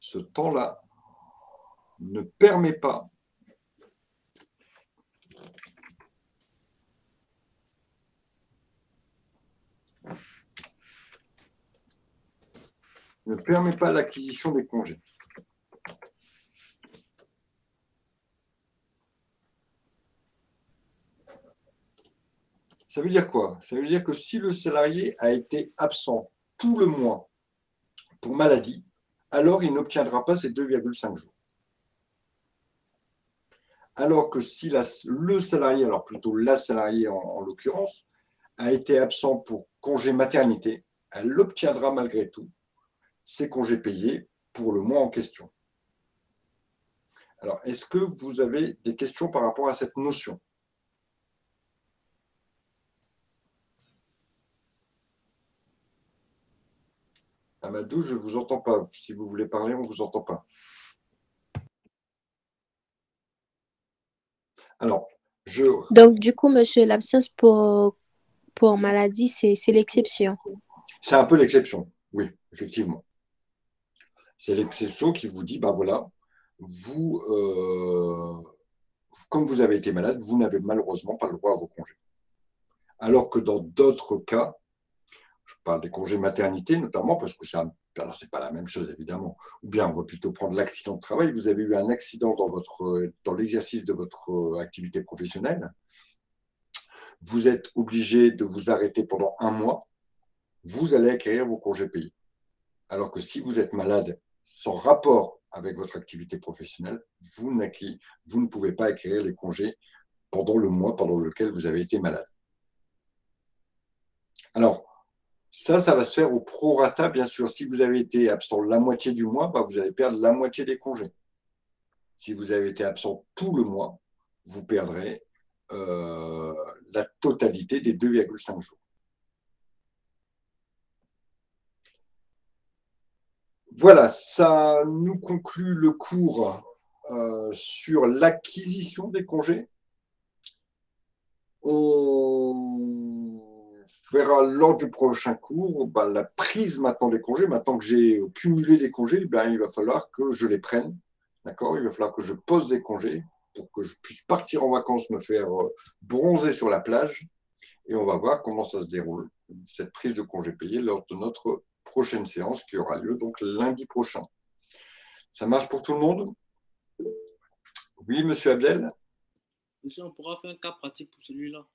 ce temps-là ne permet pas l'acquisition des congés. Ça veut dire quoi? Ça veut dire que si le salarié a été absent tout le mois pour maladie, alors il n'obtiendra pas ces 2,5 jours. Alors que si le salarié, alors plutôt la salariée en l'occurrence, a été absent pour congé maternité, elle obtiendra malgré tout ses congés payés pour le mois en question. Alors, est-ce que vous avez des questions par rapport à cette notion? Amadou, je ne vous entends pas. Si vous voulez parler, on ne vous entend pas. Alors, Donc, du coup, monsieur, l'absence pour maladie, c'est l'exception. C'est un peu l'exception, oui, effectivement. C'est l'exception qui vous dit, ben voilà, vous, comme vous avez été malade, vous n'avez malheureusement pas le droit à vos congés. Alors que dans d'autres cas, je parle des congés maternité notamment, parce que c'est pas la même chose évidemment, ou bien on va plutôt prendre l'accident de travail. Vous avez eu un accident dans l'exercice de votre activité professionnelle, vous êtes obligé de vous arrêter pendant 1 mois, vous allez acquérir vos congés payés. Alors que si vous êtes malade sans rapport avec votre activité professionnelle, vous ne pouvez pas acquérir les congés pendant le mois pendant lequel vous avez été malade. Alors, ça va se faire au prorata, bien sûr. Si vous avez été absent la moitié du mois, vous allez perdre la moitié des congés. Si vous avez été absent tout le mois, vous perdrez la totalité des 2,5 jours. Voilà, ça nous conclut le cours sur l'acquisition des congés. On verra lors du prochain cours la prise maintenant des congés. Maintenant que j'ai cumulé des congés, il va falloir que je les prenne. D'accord ? Il va falloir que je pose des congés pour que je puisse partir en vacances, me faire bronzer sur la plage. Et on va voir comment ça se déroule, cette prise de congés payés, lors de notre prochaine séance qui aura lieu donc lundi prochain. Ça marche pour tout le monde? Oui, monsieur Abdel? Monsieur, on pourra faire un cas pratique pour celui-là.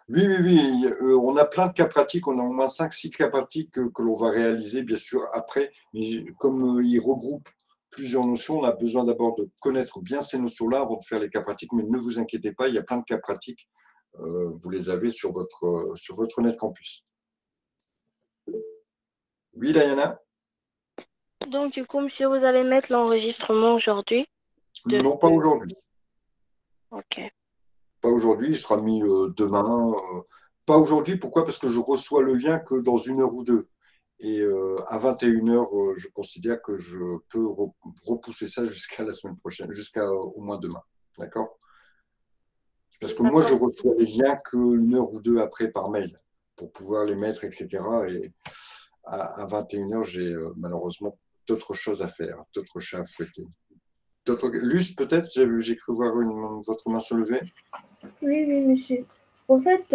Oui, oui, oui. On a plein de cas pratiques. On a au moins 5-6 cas pratiques que l'on va réaliser, bien sûr, après. Mais comme ils regroupent plusieurs notions, on a besoin d'abord de connaître bien ces notions-là avant de faire les cas pratiques. Mais ne vous inquiétez pas, il y a plein de cas pratiques. Vous les avez sur votre Net Campus. Oui, Diana? Donc, du coup, monsieur, vous allez mettre l'enregistrement aujourd'hui? Non, pas aujourd'hui. Ok. Pas aujourd'hui, il sera mis demain. Pas aujourd'hui, pourquoi? Parce que je reçois le lien que dans 1 heure ou 2. Et à 21 h, je considère que je peux repousser ça jusqu'à la semaine prochaine, jusqu'à au moins demain. D'accord? Parce que moi, je reçois les liens que 1 heure ou 2 après par mail pour pouvoir les mettre, etc. Et à 21 h, j'ai malheureusement d'autres choses à faire, d'autres chats à fouetter. Luce, peut-être, j'ai cru voir votre main se lever. Oui, oui, monsieur. En fait,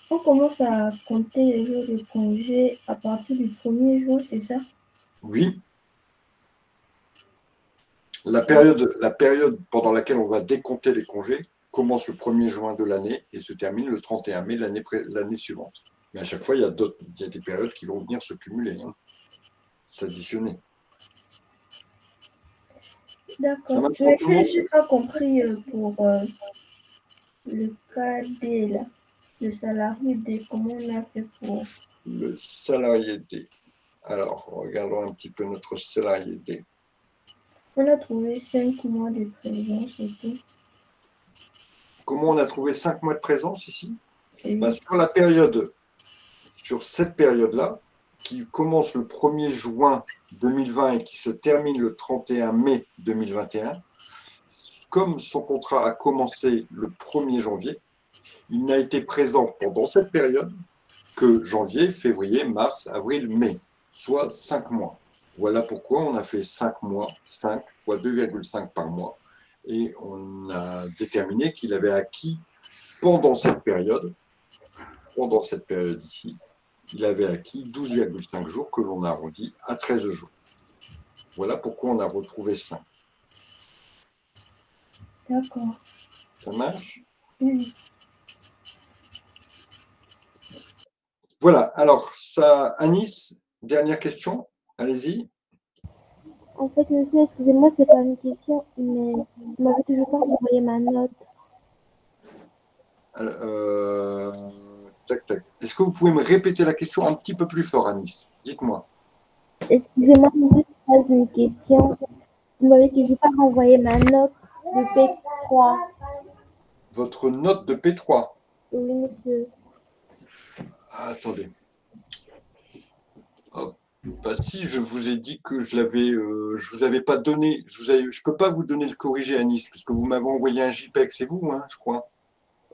on commence à compter les jours de congé à partir du 1er juin, c'est ça? Oui. La période pendant laquelle on va décompter les congés commence le 1er juin de l'année et se termine le 31 mai de l'année suivante. Mais à chaque fois, il y a des périodes qui vont venir se cumuler, s'additionner. D'accord. Mais je n'ai pas compris pour le cas D, là, le salarié D, comment on a fait pour... Le salarié D. Alors, regardons un petit peu notre salarié D. On a trouvé 5 mois de présence et tout. Comment on a trouvé 5 mois de présence ici? Oui. Sur cette période-là, qui commence le 1er juin 2020 et qui se termine le 31 mai 2021, comme son contrat a commencé le 1er janvier, il n'a été présent pendant cette période que janvier, février, mars, avril, mai, soit 5 mois. Voilà pourquoi on a fait 5 mois, 5 fois 2,5 par mois. Et on a déterminé qu'il avait acquis pendant cette période ici, il avait acquis 12,5 jours que l'on arrondit à 13 jours. Voilà pourquoi on a retrouvé 5. D'accord. Ça marche? Oui. Voilà, alors ça, Anis, dernière question, allez-y. En fait, monsieur, excusez-moi, c'est pas une question, mais vous m'avez toujours pas envoyé ma note. Tac, tac. Est-ce que vous pouvez me répéter la question un petit peu plus fort, Anis? Dites-moi. Excusez-moi, monsieur, c'est pas une question. Vous m'avez toujours pas renvoyé ma note de P3. Votre note de P3? Oui, monsieur. Ah, attendez. Hop. Bah, si, je vous ai dit que je vous avais pas donné, je peux pas vous donner le corrigé, Anis, puisque vous m'avez envoyé un JPEG, c'est vous, je crois.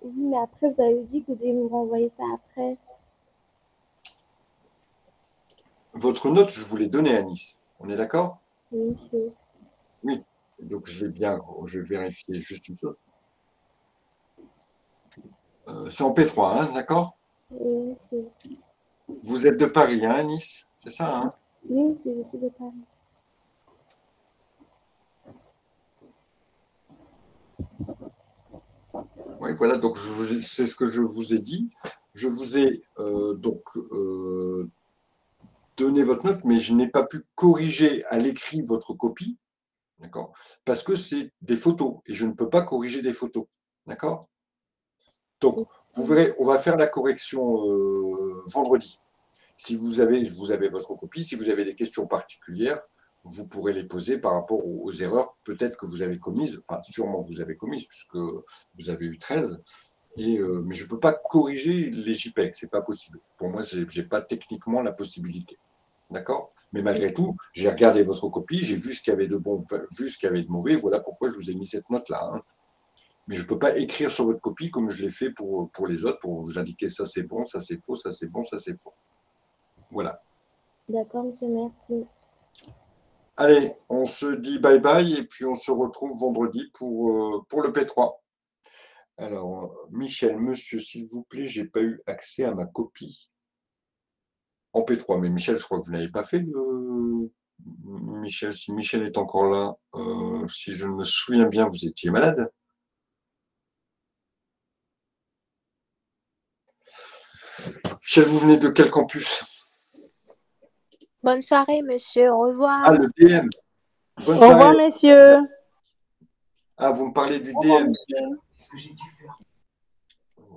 Oui, mais après, vous avez dit que vous devez me renvoyer ça après. Votre note, je vous l'ai donnée, Anis. On est d'accord? Oui, monsieur. Oui. Donc, je l'ai bien, je vais vérifier juste une chose. C'est en P3, d'accord? Oui, monsieur. Vous êtes de Paris, Anis? C'est ça, Oui, monsieur, je suis de Paris. Oui, voilà, donc c'est ce que je vous ai dit. Je vous ai donné votre note, mais je n'ai pas pu corriger à l'écrit votre copie, d'accord? Parce que c'est des photos et je ne peux pas corriger des photos, d'accord? Donc, vous verrez, on va faire la correction vendredi. Si vous avez votre copie, si vous avez des questions particulières, vous pourrez les poser par rapport aux erreurs peut-être que vous avez commises, enfin sûrement que vous avez commises puisque vous avez eu 13, mais je ne peux pas corriger les JPEG, ce n'est pas possible. Pour moi, je n'ai pas techniquement la possibilité. D'accord? Mais malgré tout, j'ai regardé votre copie, j'ai vu ce qu'il y avait de bon, vu ce qu'il y avait de mauvais, voilà pourquoi je vous ai mis cette note-là. Mais je ne peux pas écrire sur votre copie comme je l'ai fait pour les autres, pour vous indiquer ça c'est bon, ça c'est faux, ça c'est bon, ça c'est faux. Voilà. D'accord, monsieur, merci. Allez, on se dit bye bye et puis on se retrouve vendredi pour le P3. Alors, Michel, monsieur, s'il vous plaît, je n'ai pas eu accès à ma copie en P3. Mais Michel, je crois que vous n'avez pas fait Michel, si Michel est encore là, si je me souviens bien, vous étiez malade. Michel, vous venez de quel campus? Bonne soirée, monsieur. Au revoir. Ah, le DM. Bonne Au revoir, soirée. messieurs. Ah, vous me parlez du Au revoir, DM. monsieur.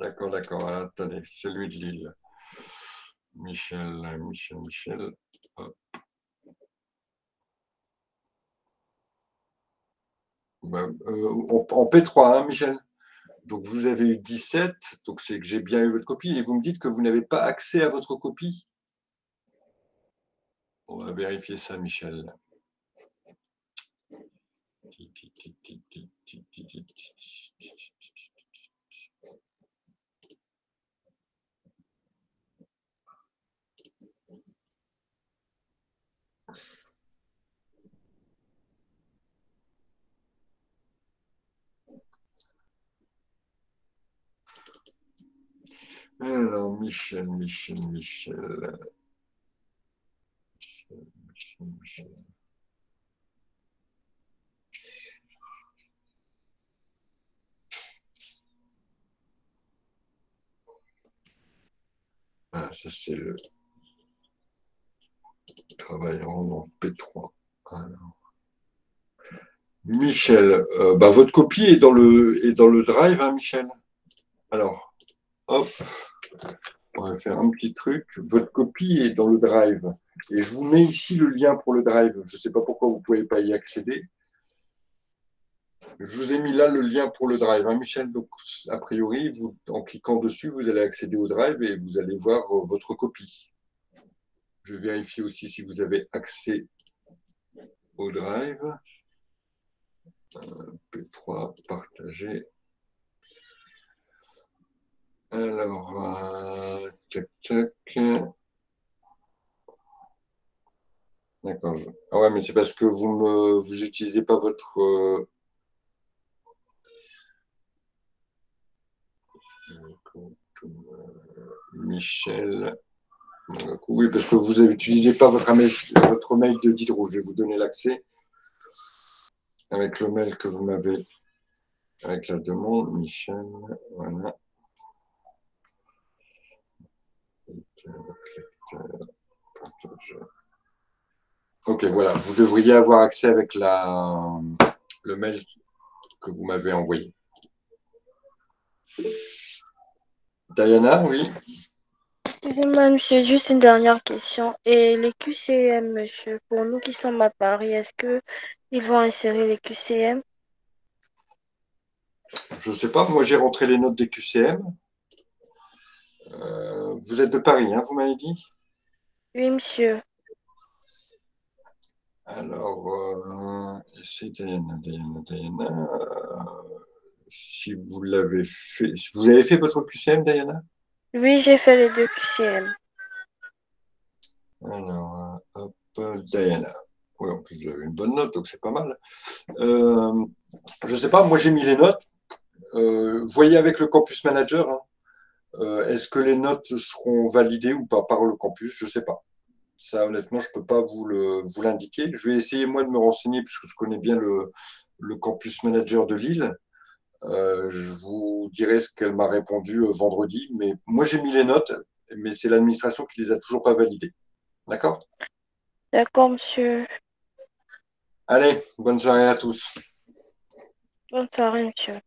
D'accord, d'accord. Alors, attendez, celui de Lille. Michel. Hop. Bah, en P3, hein, Michel. Donc, vous avez eu 17. Donc, c'est que j'ai bien eu votre copie. Et vous me dites que vous n'avez pas accès à votre copie. On va vérifier ça, Michel. Alors, Michel. Ah, ça, c'est le travail en P3. Alors, Michel, bah, votre copie est dans le drive, hein, Michel. Alors, hop, on va faire un petit truc. Votre copie est dans le drive. Et je vous mets ici le lien pour le drive. Je ne sais pas pourquoi vous ne pouvez pas y accéder. Je vous ai mis là le lien pour le drive, hein, Michel. Donc, a priori, en cliquant dessus, vous allez accéder au drive et vous allez voir votre copie. Je vais vérifier aussi si vous avez accès au drive. P3, partager. Alors, tac. D'accord. Ah ouais, mais c'est parce que vous n'utilisez pas votre... Michel. Oui, parce que vous n'utilisez pas votre mail de Diderot. Je vais vous donner l'accès avec le mail que vous m'avez, avec la demande. Michel, voilà. Ok, voilà. Vous devriez avoir accès avec le mail que vous m'avez envoyé. Diana, oui. Excusez-moi, monsieur, juste une dernière question. Et les QCM, monsieur, pour nous qui sommes à Paris, est-ce qu'ils vont insérer les QCM? Je ne sais pas. Moi, j'ai rentré les notes des QCM. Vous êtes de Paris, hein, vous m'avez dit? Oui, monsieur. Alors, c'est Diana. Si vous l'avez fait, vous avez fait votre QCM, Diana? Oui, j'ai fait les deux QCM. Alors, hop, Diana. Oui, en plus, j'avais une bonne note, donc c'est pas mal. Je ne sais pas, moi j'ai mis les notes. Voyez avec le campus manager, hein. Est-ce que les notes seront validées ou pas par le campus? Je ne sais pas. Ça, honnêtement, je ne peux pas vous l'indiquer. Je vais essayer, moi, de me renseigner, puisque je connais bien le campus manager de Lille. Je vous dirai ce qu'elle m'a répondu vendredi. Mais moi, j'ai mis les notes, mais c'est l'administration qui ne les a toujours pas validées. D'accord? D'accord, monsieur. Allez, bonne soirée à tous. Bonne soirée, monsieur.